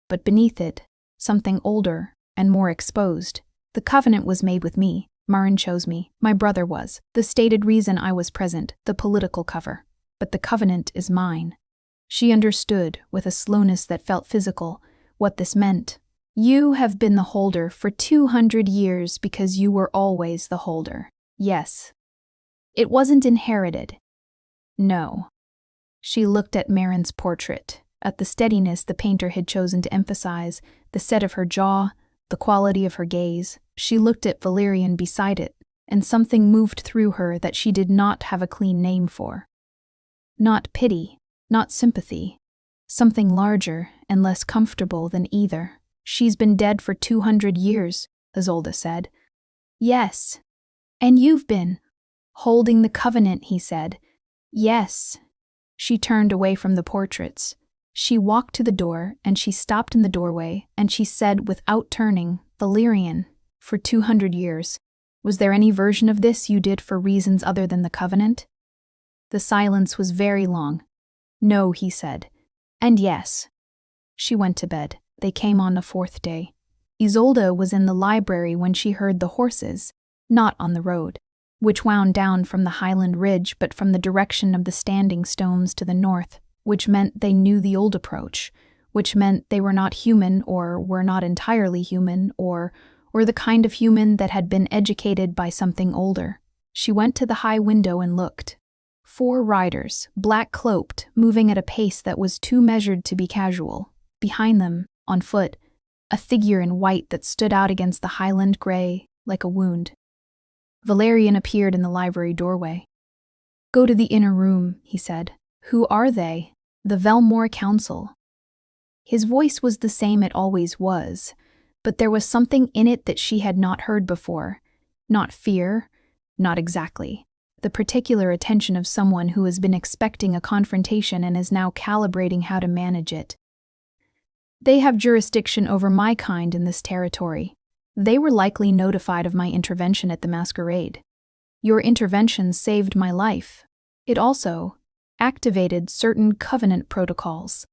but beneath it, something older and more exposed. "The covenant was made with me. Maren chose me. My brother was the stated reason I was present, the political cover. But the covenant is mine." She understood, with a slowness that felt physical, what this meant. "You have been the holder for 200 years because you were always the holder." "Yes." "It wasn't inherited." "No." She looked at Maren's portrait, at the steadiness the painter had chosen to emphasize, the set of her jaw, the quality of her gaze. She looked at Valerian beside it, and something moved through her that she did not have a clean name for. Not pity, not sympathy. Something larger and less comfortable than either. "She's been dead for 200 years, Isolde said. "Yes." "And you've been holding the covenant," he said. "Yes." She turned away from the portraits. She walked to the door, and she stopped in the doorway, and she said without turning, "Valerian, for 200 years, was there any version of this you did for reasons other than the covenant?" The silence was very long. "No," he said. "And yes." She went to bed. They came on the 4th day. Isolde was in the library when she heard the horses, not on the road, which wound down from the highland ridge but from the direction of the standing stones to the north, which meant they knew the old approach, which meant they were not human or were not entirely human or the kind of human that had been educated by something older. She went to the high window and looked. 4 riders, black-cloaked, moving at a pace that was too measured to be casual. Behind them, on foot, a figure in white that stood out against the highland grey like a wound. Valerian appeared in the library doorway. "Go to the inner room," he said. "Who are they?" "The Velmore Council." His voice was the same it always was, but there was something in it that she had not heard before. Not fear, not exactly. The particular attention of someone who has been expecting a confrontation and is now calibrating how to manage it. "They have jurisdiction over my kind in this territory. They were likely notified of my intervention at the masquerade. Your intervention saved my life. It also activated certain covenant protocols."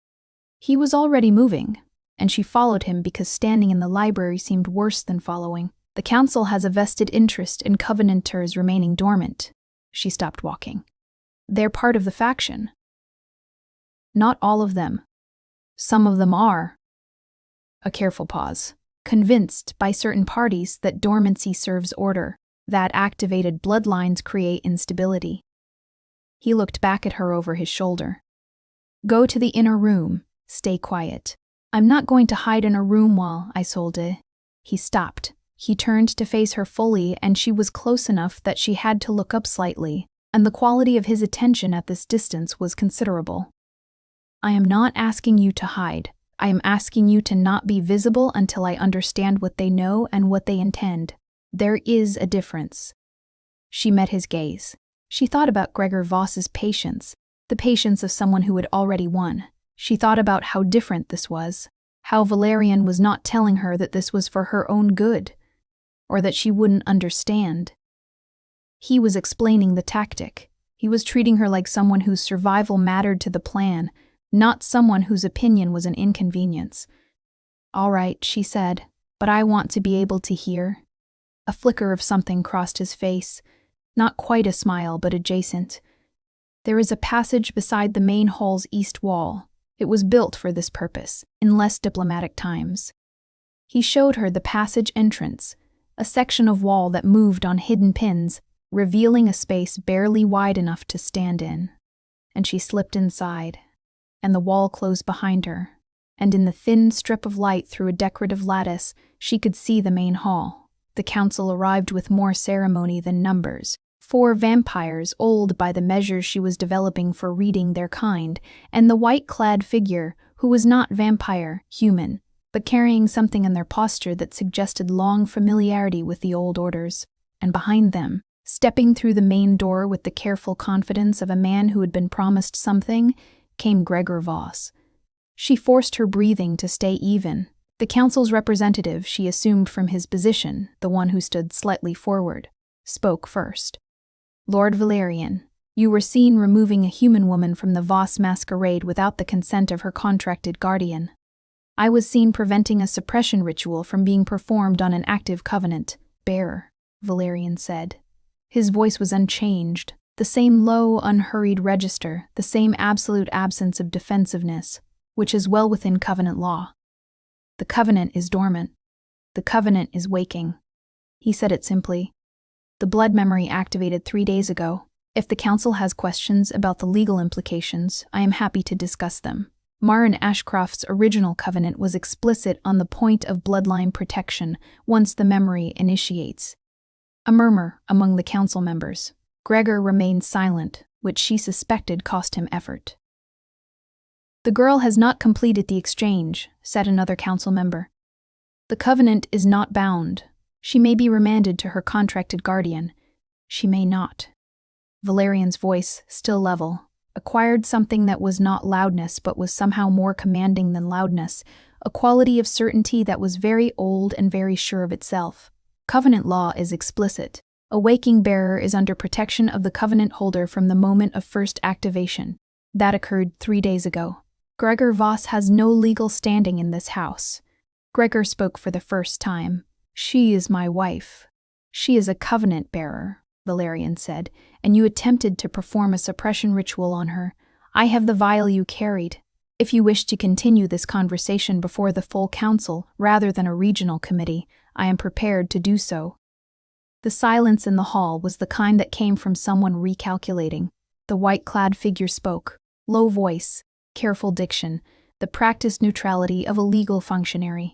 He was already moving, and she followed him because standing in the library seemed worse than following. "The council has a vested interest in covenanters remaining dormant." She stopped walking. "They're part of the faction." "Not all of them. Some of them are." A careful pause. "Convinced by certain parties that dormancy serves order, that activated bloodlines create instability." He looked back at her over his shoulder. "Go to the inner room. Stay quiet." "I'm not going to hide in a room while Isolde." He stopped. He turned to face her fully, and she was close enough that she had to look up slightly, and the quality of his attention at this distance was considerable. "I am not asking you to hide. I am asking you to not be visible until I understand what they know and what they intend. There is a difference." She met his gaze. She thought about Gregor Voss's patience, the patience of someone who had already won. She thought about how different this was, how Valerian was not telling her that this was for her own good, or that she wouldn't understand. He was explaining the tactic. He was treating her like someone whose survival mattered to the plan, not someone whose opinion was an inconvenience. "All right," she said, "but I want to be able to hear." A flicker of something crossed his face, not quite a smile, but adjacent. "There is a passage beside the main hall's east wall. It was built for this purpose, in less diplomatic times." He showed her the passage entrance, a section of wall that moved on hidden pins, revealing a space barely wide enough to stand in. And she slipped inside, and the wall closed behind her, and in the thin strip of light through a decorative lattice, she could see the main hall. The council arrived with more ceremony than numbers. 4 vampires, old by the measures she was developing for reading their kind, and the white-clad figure, who was not vampire, human, but carrying something in their posture that suggested long familiarity with the old orders. And behind them, stepping through the main door with the careful confidence of a man who had been promised something, came Gregor Voss. She forced her breathing to stay even. The council's representative, she assumed from his position, the one who stood slightly forward, spoke first. Lord Valerian, you were seen removing a human woman from the Voss masquerade without the consent of her contracted guardian. I was seen preventing a suppression ritual from being performed on an active covenant bearer, Valerian said. His voice was unchanged, the same low, unhurried register, the same absolute absence of defensiveness, which is well within covenant law. The covenant is dormant. The covenant is waking. He said it simply. The blood memory activated 3 days ago. If the council has questions about the legal implications, I am happy to discuss them. Marin Ashcroft's original covenant was explicit on the point of bloodline protection once the memory initiates. A murmur among the council members. Gregor remained silent, which she suspected cost him effort. The girl has not completed the exchange, said another council member. The covenant is not bound. She may be remanded to her contracted guardian. She may not. Valerian's voice, still level, acquired something that was not loudness but was somehow more commanding than loudness, a quality of certainty that was very old and very sure of itself. Covenant law is explicit. A waking bearer is under protection of the covenant holder from the moment of first activation. That occurred 3 days ago. Gregor Voss has no legal standing in this house. Gregor spoke for the first time. She is my wife. She is a covenant bearer, Valerian said, and you attempted to perform a suppression ritual on her. I have the vial you carried. If you wish to continue this conversation before the full council rather than a regional committee, I am prepared to do so. The silence in the hall was the kind that came from someone recalculating. The white-clad figure spoke, low voice, careful diction, the practiced neutrality of a legal functionary.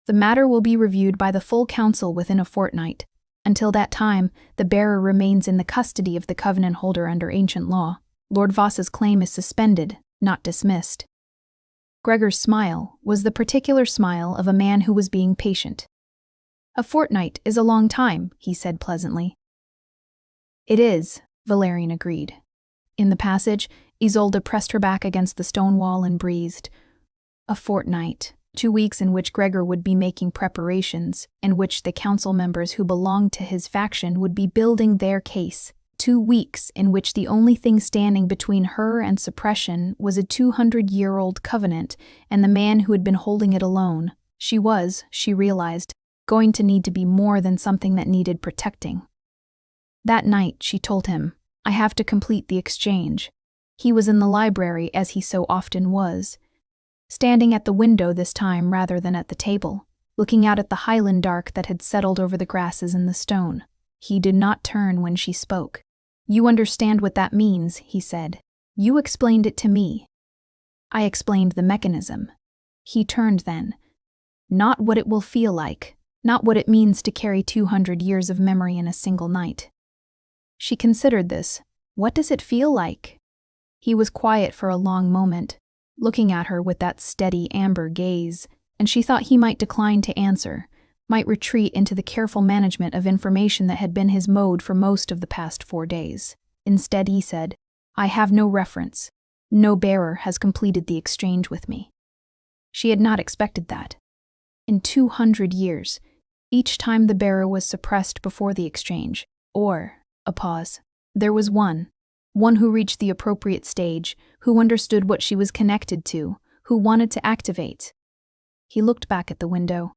The matter will be reviewed by the full council within a fortnight. Until that time, the bearer remains in the custody of the covenant holder under ancient law. Lord Voss's claim is suspended, not dismissed. Gregor's smile was the particular smile of a man who was being patient. A fortnight is a long time, he said pleasantly. It is, Valerian agreed. In the passage, Isolde pressed her back against the stone wall and breathed. A fortnight. 2 weeks in which Gregor would be making preparations, in which the council members who belonged to his faction would be building their case. 2 weeks in which the only thing standing between her and suppression was a 200-year-old covenant and the man who had been holding it alone. She was, she realized, going to need to be more than something that needed protecting. That night, she told him, I have to complete the exchange. He was in the library, as he so often was, standing at the window this time rather than at the table, looking out at the highland dark that had settled over the grasses and the stone. He did not turn when she spoke. You understand what that means, he said. You explained it to me. I explained the mechanism. He turned then. Not what it will feel like, not what it means to carry 200 years of memory in a single night. She considered this. What does it feel like? He was quiet for a long moment, looking at her with that steady amber gaze, and she thought he might decline to answer, might retreat into the careful management of information that had been his mode for most of the past 4 days. Instead, he said, I have no reference. No bearer has completed the exchange with me. She had not expected that. In 200 years, each time the bearer was suppressed before the exchange, or, a pause, there was one who reached the appropriate stage, who understood what she was connected to, who wanted to activate. He looked back at the window.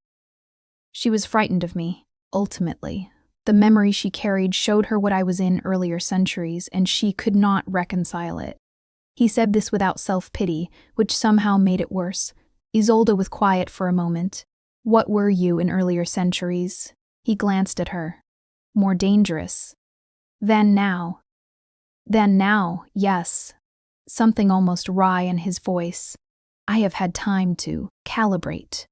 She was frightened of me, ultimately. The memory she carried showed her what I was in earlier centuries, and she could not reconcile it. He said this without self-pity, which somehow made it worse. Isolde was quiet for a moment. What were you in earlier centuries? He glanced at her. More dangerous. Than now. Then now, yes. Something almost wry in his voice. I have had time to calibrate.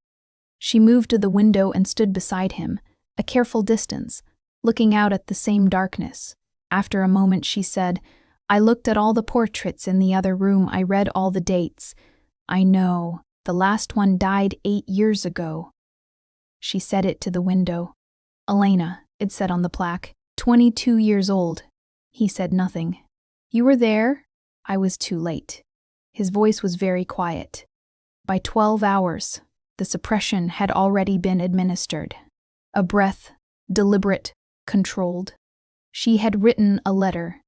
She moved to the window and stood beside him, a careful distance, looking out at the same darkness. After a moment she said, I looked at all the portraits in the other room. I read all the dates. I know, the last one died 8 years ago. She said it to the window. Elena, it said on the plaque, 22 years old. He said nothing. You were there? I was too late. His voice was very quiet. By 12 hours, the suppression had already been administered. A breath, deliberate, controlled. She had written a letter,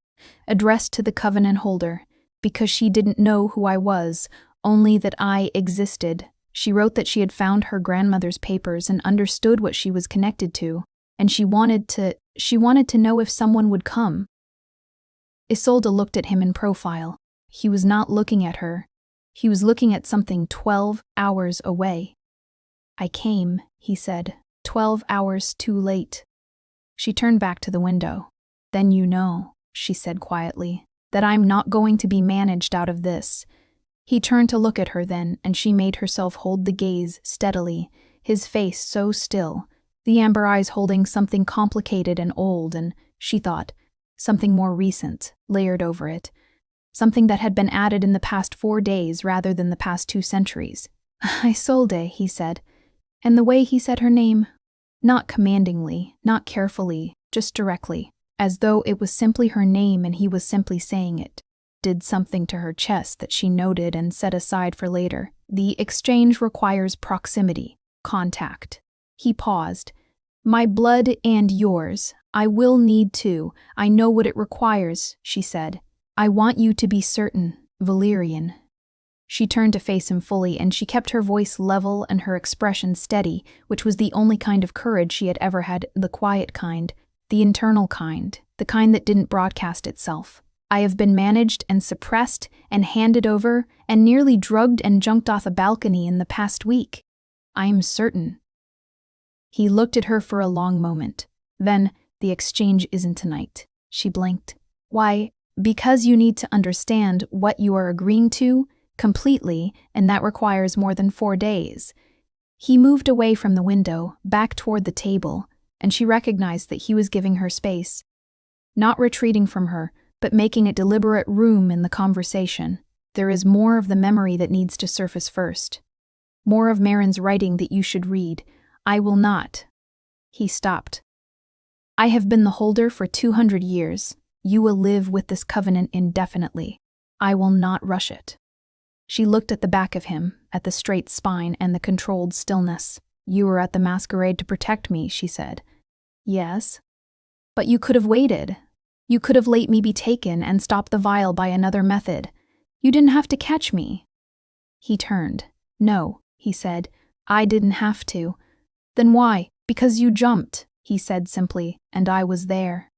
addressed to the covenant holder, because she didn't know who I was, only that I existed. She wrote that she had found her grandmother's papers and understood what she was connected to, and she wanted to know if someone would come. Isolde looked at him in profile. He was not looking at her. He was looking at something 12 hours away. I came, he said, 12 hours too late. She turned back to the window. Then you know, she said quietly, that I'm not going to be managed out of this. He turned to look at her then, and she made herself hold the gaze steadily, his face so still, the amber eyes holding something complicated and old and, she thought, something more recent, layered over it. Something that had been added in the past 4 days rather than the past 2 centuries. Isolde, he said, and the way he said her name, not commandingly, not carefully, just directly, as though it was simply her name and he was simply saying it, did something to her chest that she noted and set aside for later. The exchange requires proximity, contact. He paused. My blood and yours. I will need to. I know what it requires, she said. I want you to be certain, Valerian. She turned to face him fully, and she kept her voice level and her expression steady, which was the only kind of courage she had ever had, the quiet kind, the internal kind, the kind that didn't broadcast itself. I have been managed and suppressed and handed over and nearly drugged and junked off a balcony in the past week. I am certain. He looked at her for a long moment. Then, the exchange isn't tonight. She blinked. Why? Because you need to understand what you are agreeing to completely, and that requires more than 4 days. He moved away from the window, back toward the table, and she recognized that he was giving her space. Not retreating from her, but making a deliberate room in the conversation. There is more of the memory that needs to surface first. More of Marin's writing that you should read. I will not. He stopped. I have been the holder for 200 years. You will live with this covenant indefinitely. I will not rush it. She looked at the back of him, at the straight spine and the controlled stillness. You were at the masquerade to protect me, she said. Yes. But you could have waited. You could have let me be taken and stopped the vial by another method. You didn't have to catch me. He turned. No, he said. I didn't have to. Then why? Because you jumped, he said simply, and I was there.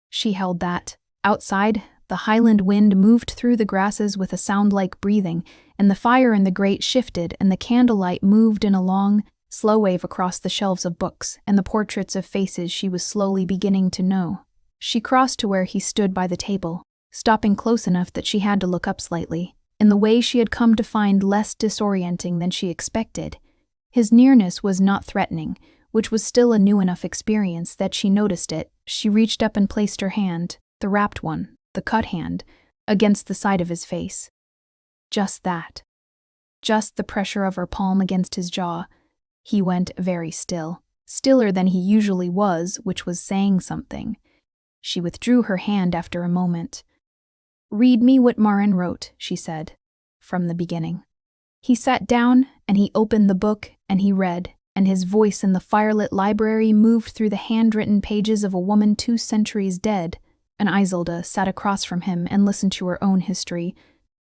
She held that. Outside, the highland wind moved through the grasses with a sound like breathing, and the fire in the grate shifted, and the candlelight moved in a long, slow wave across the shelves of books and the portraits of faces she was slowly beginning to know. She crossed to where he stood by the table, stopping close enough that she had to look up slightly, in the way she had come to find less disorienting than she expected. His nearness was not threatening, which was still a new enough experience that she noticed it. She reached up and placed her hand, the wrapped one, the cut hand, against the side of his face. Just that. Just the pressure of her palm against his jaw. He went very still, stiller than he usually was, which was saying something. She withdrew her hand after a moment. Read me what Marin wrote, she said, from the beginning. He sat down, and he opened the book, and he read, and his voice in the firelit library moved through the handwritten pages of a woman 2 centuries dead, and Isolde sat across from him and listened to her own history,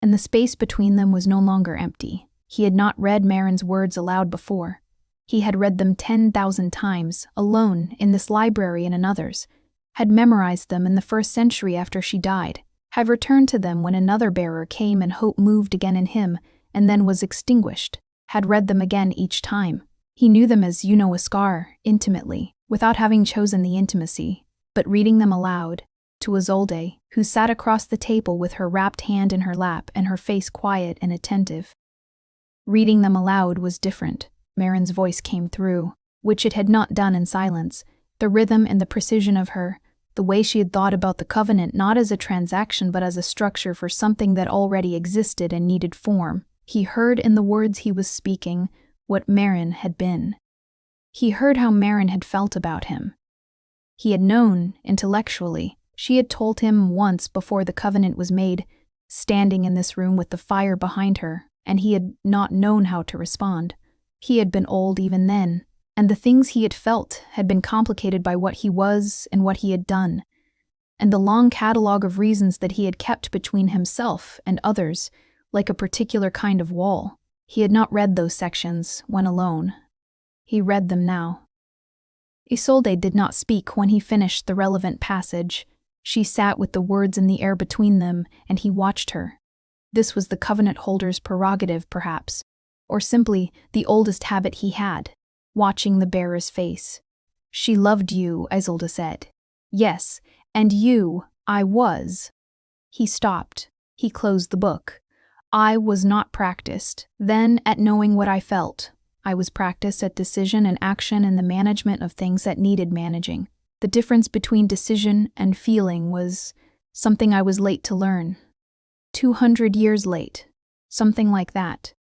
and the space between them was no longer empty. He had not read Marin's words aloud before. He had read them 10,000 times, alone, in this library and in others, had memorized them in the 1st century after she died, had returned to them when another bearer came and hope moved again in him, and then was extinguished, had read them again each time. He knew them as you know a scar, intimately, without having chosen the intimacy, but reading them aloud, to Isolde, who sat across the table with her wrapped hand in her lap and her face quiet and attentive. Reading them aloud was different. Marin's voice came through, which it had not done in silence. The rhythm and the precision of her, the way she had thought about the covenant not as a transaction but as a structure for something that already existed and needed form. He heard in the words he was speaking what Marin had been. He heard how Marin had felt about him. He had known, intellectually. She had told him once before the covenant was made, standing in this room with the fire behind her, and he had not known how to respond. He had been old even then, and the things he had felt had been complicated by what he was and what he had done, and the long catalogue of reasons that he had kept between himself and others, like a particular kind of wall. He had not read those sections when alone. He read them now. Isolde did not speak when he finished the relevant passage. She sat with the words in the air between them, and he watched her. This was the covenant holder's prerogative, perhaps, or simply the oldest habit he had, watching the bearer's face. She loved you, Isolde said. Yes, and you, I was. He stopped. He closed the book. I was not practiced then at knowing what I felt. I was practiced at decision and action and the management of things that needed managing. The difference between decision and feeling was something I was late to learn. 200 years late. Something like that.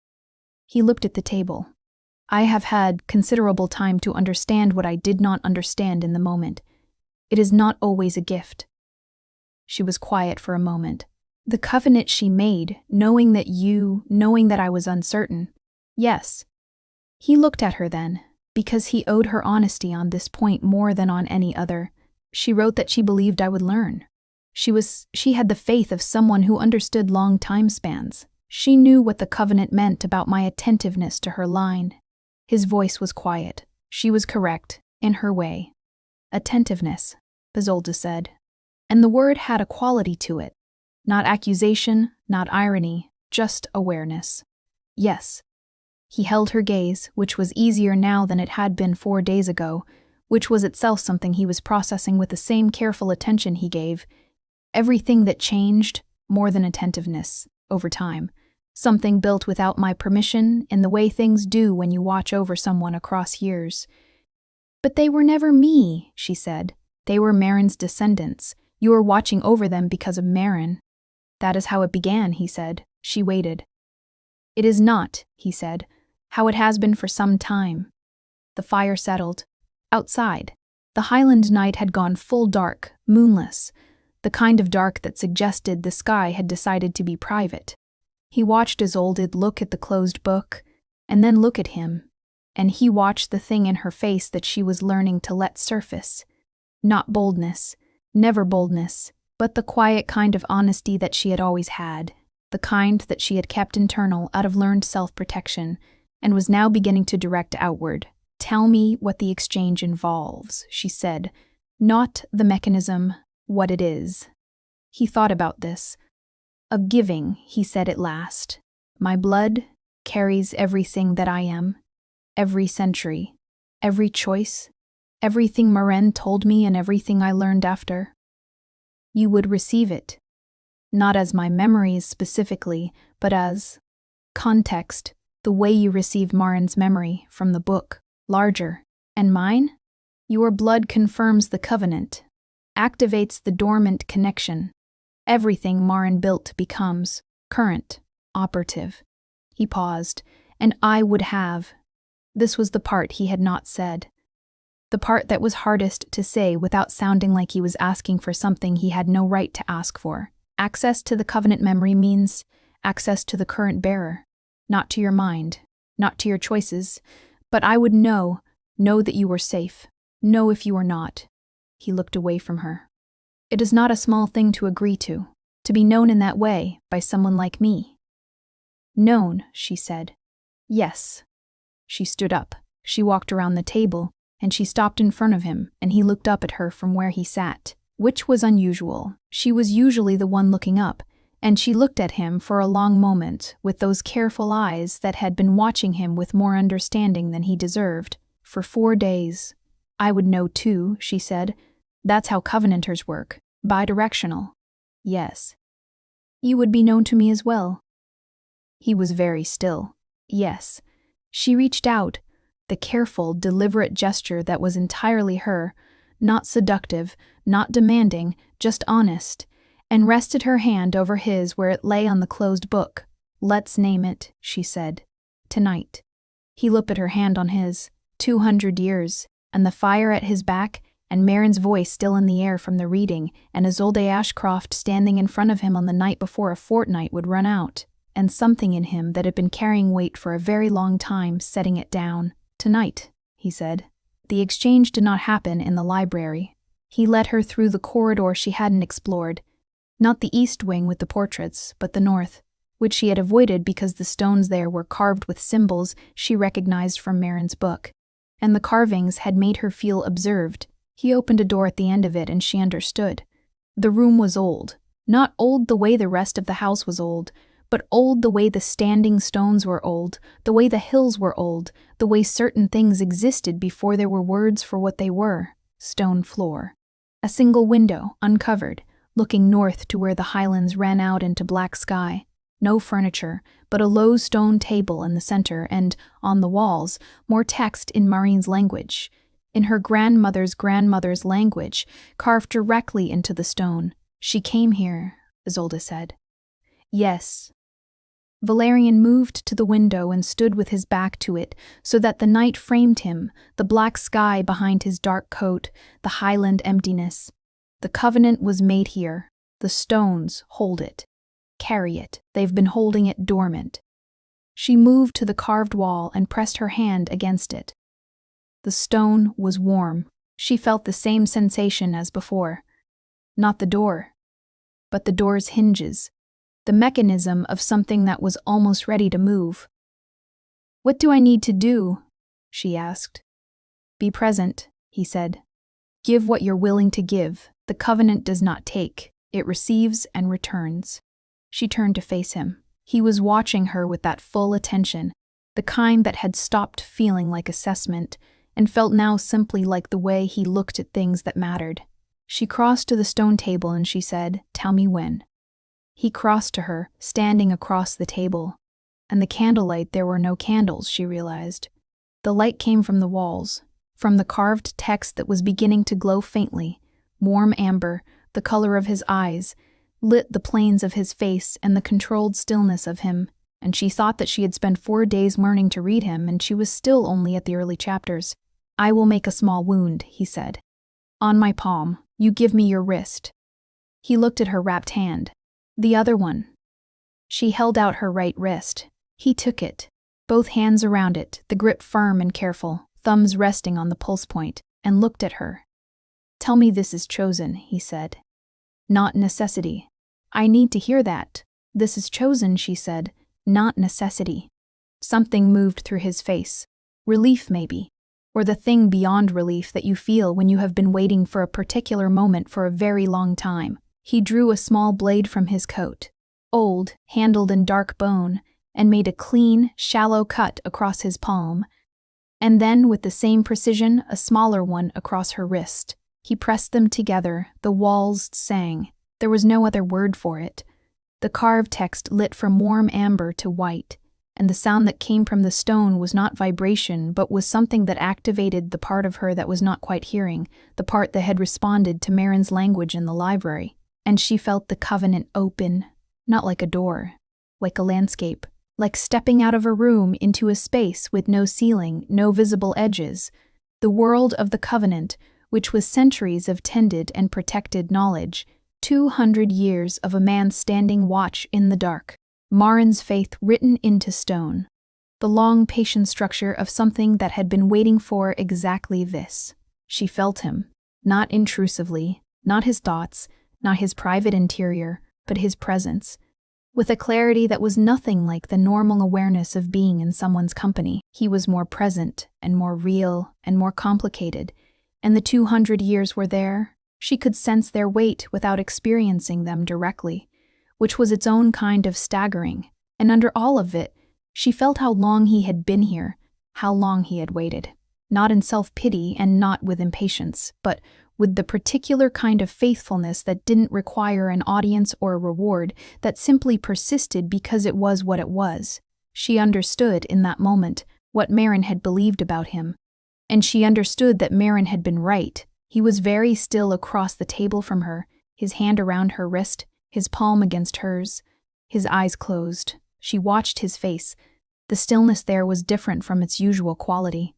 He looked at the table. I have had considerable time to understand what I did not understand in the moment. It is not always a gift. She was quiet for a moment. The covenant she made, knowing that I was uncertain. Yes. He looked at her then, because he owed her honesty on this point more than on any other. She wrote that she believed I would learn. She had the faith of someone who understood long time spans. She knew what the covenant meant about my attentiveness to her line. His voice was quiet. She was correct, in her way. Attentiveness, Isolde said. And the word had a quality to it. Not accusation, not irony, just awareness. Yes. He held her gaze, which was easier now than it had been 4 days ago, which was itself something he was processing with the same careful attention he gave. Everything that changed, more than attentiveness, over time. Something built without my permission, in the way things do when you watch over someone across years. But they were never me, she said. They were Marin's descendants. You were watching over them because of Marin. That is how it began, he said. She waited. It is not, he said, how it has been for some time. The fire settled. Outside, the Highland night had gone full dark, moonless, the kind of dark that suggested the sky had decided to be private. He watched Isolde look at the closed book, and then look at him, and he watched the thing in her face that she was learning to let surface. Not boldness, never boldness, but the quiet kind of honesty that she had always had, the kind that she had kept internal out of learned self-protection, and was now beginning to direct outward. Tell me what the exchange involves, she said, not the mechanism, what it is. He thought about this. Of giving, he said at last. My blood carries everything that I am, every century, every choice, everything Marin told me and everything I learned after. You would receive it, not as my memories specifically, but as context, the way you receive Marin's memory from the book, larger. And mine? Your blood confirms the covenant, activates the dormant connection. Everything Marin built becomes current, operative. He paused, and I would have. This was the part he had not said. The part that was hardest to say without sounding like he was asking for something he had no right to ask for. Access to the covenant memory means access to the current bearer, not to your mind, not to your choices, but I would know that you were safe, know if you were not. He looked away from her. It is not a small thing to agree to be known in that way by someone like me. Known, she said. Yes. She stood up. She walked around the table, and she stopped in front of him, and he looked up at her from where he sat, which was unusual. She was usually the one looking up, and she looked at him for a long moment with those careful eyes that had been watching him with more understanding than he deserved. For 4 days. I would know too, she said. That's how covenanters work. Bidirectional. Yes. You would be known to me as well. He was very still. Yes. She reached out, the careful, deliberate gesture that was entirely her, not seductive, not demanding, just honest, and rested her hand over his where it lay on the closed book. "Let's name it," she said. "Tonight." He looked at her hand on his. 200 years, and the fire at his back, and Marin's voice still in the air from the reading, and Isolde Ashcroft standing in front of him on the night before a fortnight would run out, and something in him that had been carrying weight for a very long time setting it down. "Tonight," he said. The exchange did not happen in the library. He led her through the corridor she hadn't explored, not the east wing with the portraits, but the north, which she had avoided because the stones there were carved with symbols she recognized from Marin's book, and the carvings had made her feel observed. He opened a door at the end of it and she understood. The room was old, not old the way the rest of the house was old, but old the way the standing stones were old, the way the hills were old, the way certain things existed before there were words for what they were. Stone floor. A single window, uncovered, looking north to where the highlands ran out into black sky. No furniture, but a low stone table in the center and, on the walls, more text in Marine's language, in her grandmother's grandmother's language, carved directly into the stone. "She came here," Isolde said. "Yes." Valerian moved to the window and stood with his back to it so that the night framed him, the black sky behind his dark coat, the highland emptiness. "The covenant was made here. The stones hold it. Carry it. They've been holding it dormant." She moved to the carved wall and pressed her hand against it. The stone was warm. She felt the same sensation as before. Not the door, but the door's hinges, the mechanism of something that was almost ready to move. "What do I need to do?" she asked. "Be present," he said. "Give what you're willing to give. The covenant does not take. It receives and returns." She turned to face him. He was watching her with that full attention, the kind that had stopped feeling like assessment, and felt now simply like the way he looked at things that mattered. She crossed to the stone table and she said, "Tell me when." He crossed to her, standing across the table. And the candlelight, there were no candles, she realized. The light came from the walls, from the carved text that was beginning to glow faintly, warm amber, the color of his eyes, lit the planes of his face and the controlled stillness of him, and she thought that she had spent 4 days learning to read him and she was still only at the early chapters. "I will make a small wound," he said. "On my palm. You give me your wrist." He looked at her wrapped hand. "The other one." She held out her right wrist. He took it, both hands around it, the grip firm and careful, thumbs resting on the pulse point, and looked at her. "Tell me this is chosen," he said. "Not necessity." "I need to hear that." "This is chosen," she said, "not necessity." Something moved through his face. Relief, maybe. Or the thing beyond relief that you feel when you have been waiting for a particular moment for a very long time. He drew a small blade from his coat, old, handled in dark bone, and made a clean, shallow cut across his palm, and then, with the same precision, a smaller one across her wrist. He pressed them together, the walls sang. There was no other word for it. The carved text lit from warm amber to white, and the sound that came from the stone was not vibration, but was something that activated the part of her that was not quite hearing, the part that had responded to Marin's language in the library. And she felt the covenant open, not like a door, like a landscape, like stepping out of a room into a space with no ceiling, no visible edges. The world of the covenant, which was centuries of tended and protected knowledge, 200 years of a man standing watch in the dark. Marin's faith written into stone. The long, patient structure of something that had been waiting for exactly this. She felt him, not intrusively, not his thoughts, not his private interior, but his presence, with a clarity that was nothing like the normal awareness of being in someone's company. He was more present, and more real, and more complicated, and the 200 years were there. She could sense their weight without experiencing them directly, which was its own kind of staggering, and under all of it, she felt how long he had been here, how long he had waited. Not in self-pity and not with impatience, but with the particular kind of faithfulness that didn't require an audience or a reward, that simply persisted because it was what it was. She understood, in that moment, what Marin had believed about him. And she understood that Marin had been right. He was very still across the table from her, his hand around her wrist, his palm against hers, his eyes closed. She watched his face. The stillness there was different from its usual quality.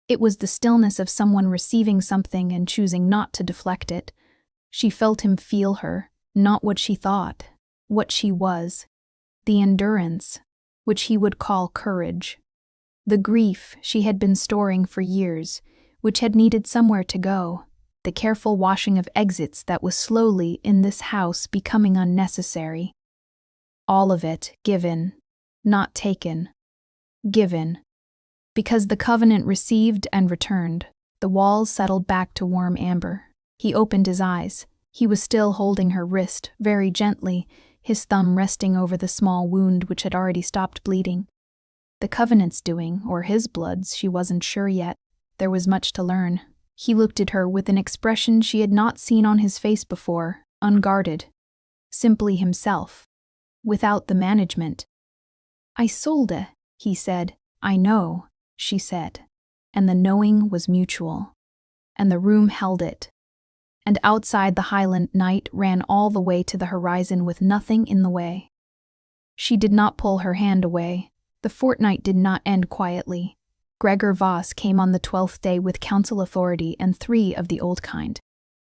It was the stillness of someone receiving something and choosing not to deflect it. She felt him feel her, not what she thought, what she was. The endurance, which he would call courage. The grief she had been storing for years, which had needed somewhere to go. The careful washing of exits that was slowly, in this house, becoming unnecessary. All of it given, not taken. Given. Because the covenant received and returned, the walls settled back to warm amber. He opened his eyes. He was still holding her wrist, very gently, his thumb resting over the small wound which had already stopped bleeding. The covenant's doing, or his blood's, she wasn't sure yet. There was much to learn. He looked at her with an expression she had not seen on his face before, unguarded. Simply himself. Without the management. "Isolde," he said. "I know," she said. And the knowing was mutual. And the room held it. And outside the Highland night ran all the way to the horizon with nothing in the way. She did not pull her hand away. The fortnight did not end quietly. Gregor Voss came on the 12th day with council authority and 3 of the old kind.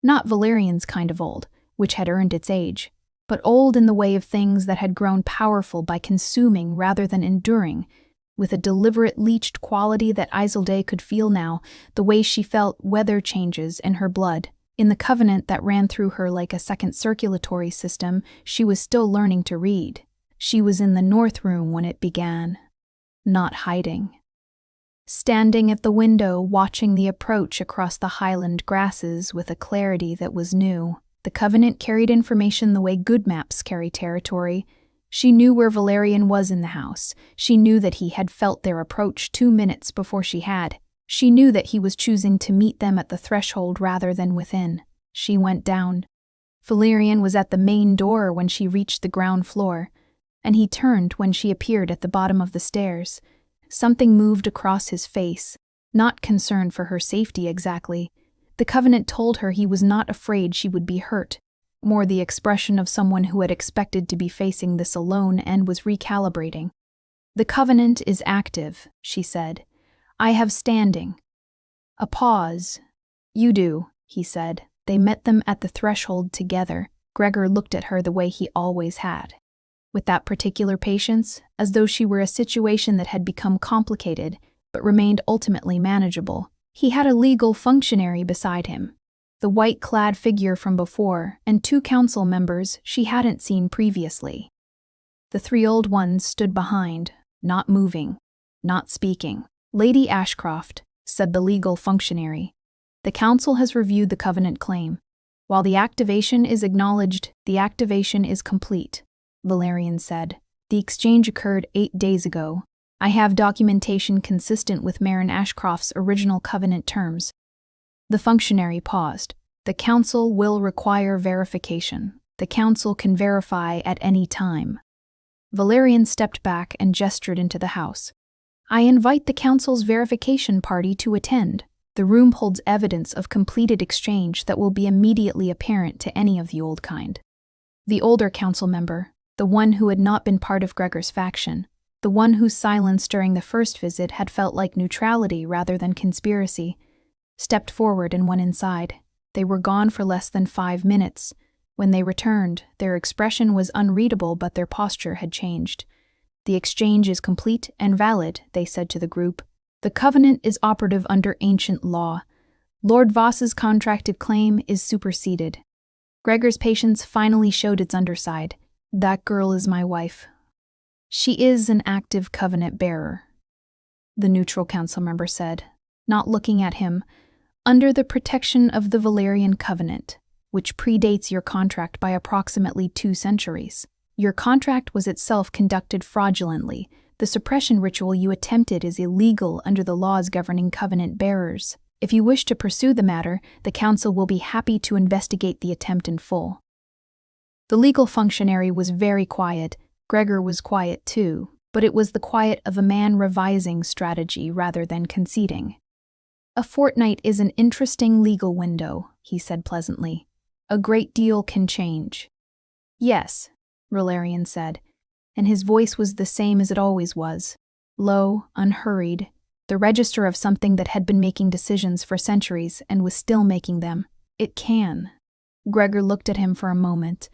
Not Valerian's kind of old, which had earned its age, but old in the way of things that had grown powerful by consuming rather than enduring, with a deliberate leached quality that Isolde could feel now, the way she felt weather changes in her blood. In the covenant that ran through her like a second circulatory system, she was still learning to read. She was in the north room when it began. Not hiding. Standing at the window, watching the approach across the highland grasses with a clarity that was new. The covenant carried information the way good maps carry territory. She knew where Valerian was in the house. She knew that he had felt their approach 2 minutes before she had. She knew that he was choosing to meet them at the threshold rather than within. She went down. Valerian was at the main door when she reached the ground floor, and he turned when she appeared at the bottom of the stairs. Something moved across his face, not concern for her safety exactly. The covenant told her he was not afraid she would be hurt, more the expression of someone who had expected to be facing this alone and was recalibrating. "The covenant is active," she said. "I have standing." A pause. "You do," he said. They met them at the threshold together. Gregor looked at her the way he always had. With that particular patience, as though she were a situation that had become complicated, but remained ultimately manageable. He had a legal functionary beside him, the white-clad figure from before, and 2 council members she hadn't seen previously. The 3 old ones stood behind, not moving, not speaking. "Lady Ashcroft," said the legal functionary, "the council has reviewed the covenant claim. While the activation is acknowledged, the activation is complete," Valerian said. "The exchange occurred 8 days ago. I have documentation consistent with Marin Ashcroft's original covenant terms." The functionary paused. "The council will require verification. The council can verify at any time." Valerian stepped back and gestured into the house. "I invite the council's verification party to attend. The room holds evidence of completed exchange that will be immediately apparent to any of the old kind." The older council member, the one who had not been part of Gregor's faction, the one whose silence during the first visit had felt like neutrality rather than conspiracy, stepped forward and went inside. They were gone for less than 5 minutes. When they returned, their expression was unreadable, but their posture had changed. "The exchange is complete and valid," they said to the group. "The covenant is operative under ancient law. Lord Voss's contracted claim is superseded." Gregor's patience finally showed its underside. "That girl is my wife. She is an active covenant bearer," the neutral council member said, not looking at him. "Under the protection of the Valerian covenant, which predates your contract by approximately 2 centuries. Your contract was itself conducted fraudulently. The suppression ritual you attempted is illegal under the laws governing covenant bearers. If you wish to pursue the matter, the council will be happy to investigate the attempt in full." The legal functionary was very quiet. Gregor was quiet too. but it was the quiet of a man revising strategy rather than conceding. "A fortnight is an interesting legal window," he said pleasantly. "A great deal can change." "Yes," Valerian said, and his voice was the same as it always was, low, unhurried, the register of something that had been making decisions for centuries and was still making them. "It can." Gregor looked at him for a moment.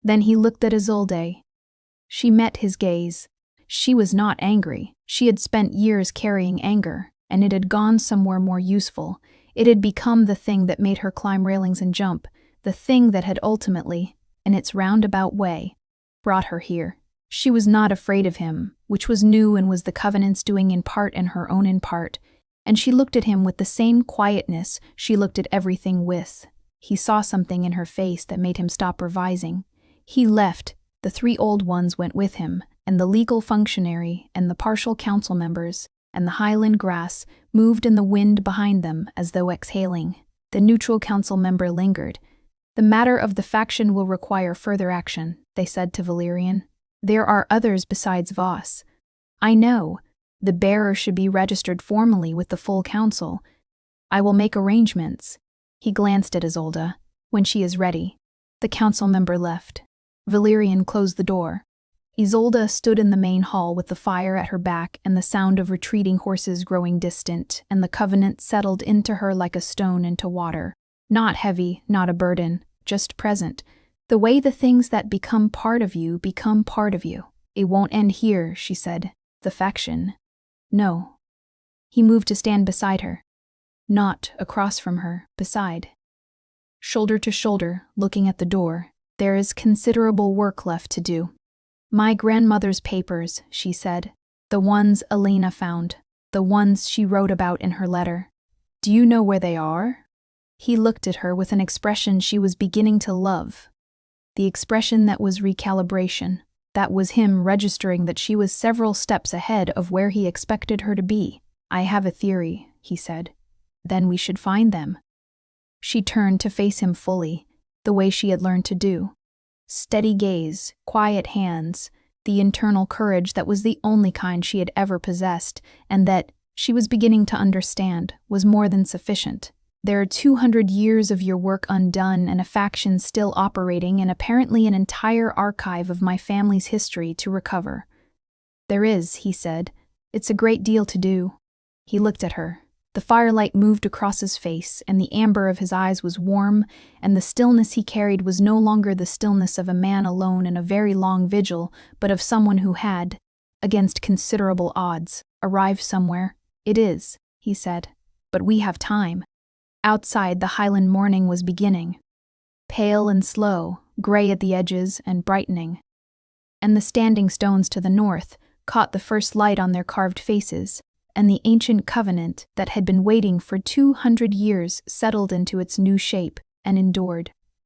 Then he looked at Isolde. She met his gaze. She was not angry. She had spent years carrying anger, and it had gone somewhere more useful. It had become the thing that made her climb railings and jump, the thing that had ultimately, in its roundabout way, brought her here. She was not afraid of him, which was new and was the Covenant's doing in part and her own in part, and she looked at him with the same quietness she looked at everything with. He saw something in her face that made him stop revising. He left, the 3 old ones went with him, and the legal functionary and the partial council members and the highland grass moved in the wind behind them as though exhaling. The neutral council member lingered. "The matter of the faction will require further action," they said to Valerian. "There are others besides Voss." "I know. The bearer should be registered formally with the full council. I will make arrangements." He glanced at Isolde. "When she is ready." The council member left. Valerian closed the door. Isolde stood in the main hall with the fire at her back and the sound of retreating horses growing distant, and the Covenant settled into her like a stone into water. Not heavy, not a burden, just present. The way the things that become part of you become part of you. "It won't end here," she said. "The faction." "No." He moved to stand beside her. Not across from her, beside. Shoulder to shoulder, looking at the door. "There is considerable work left to do." "My grandmother's papers," she said. "The ones Elena found. The ones she wrote about in her letter. Do you know where they are?" He looked at her with an expression she was beginning to love. The expression that was recalibration. That was him registering that she was several steps ahead of where he expected her to be. "I have a theory," he said. "Then we should find them." She turned to face him fully, the way she had learned to do. Steady gaze, quiet hands, the internal courage that was the only kind she had ever possessed, and that, she was beginning to understand, was more than sufficient. "There are 200 years of your work undone and a faction still operating and apparently an entire archive of my family's history to recover." "There is," he said. "It's a great deal to do." He looked at her. The firelight moved across his face, and the amber of his eyes was warm, and the stillness he carried was no longer the stillness of a man alone in a very long vigil, but of someone who had, against considerable odds, arrived somewhere. "It is," he said. "But we have time." Outside, the Highland morning was beginning. Pale and slow, gray at the edges and brightening. And the standing stones to the north caught the first light on their carved faces, and the ancient Covenant that had been waiting for 200 years settled into its new shape and endured.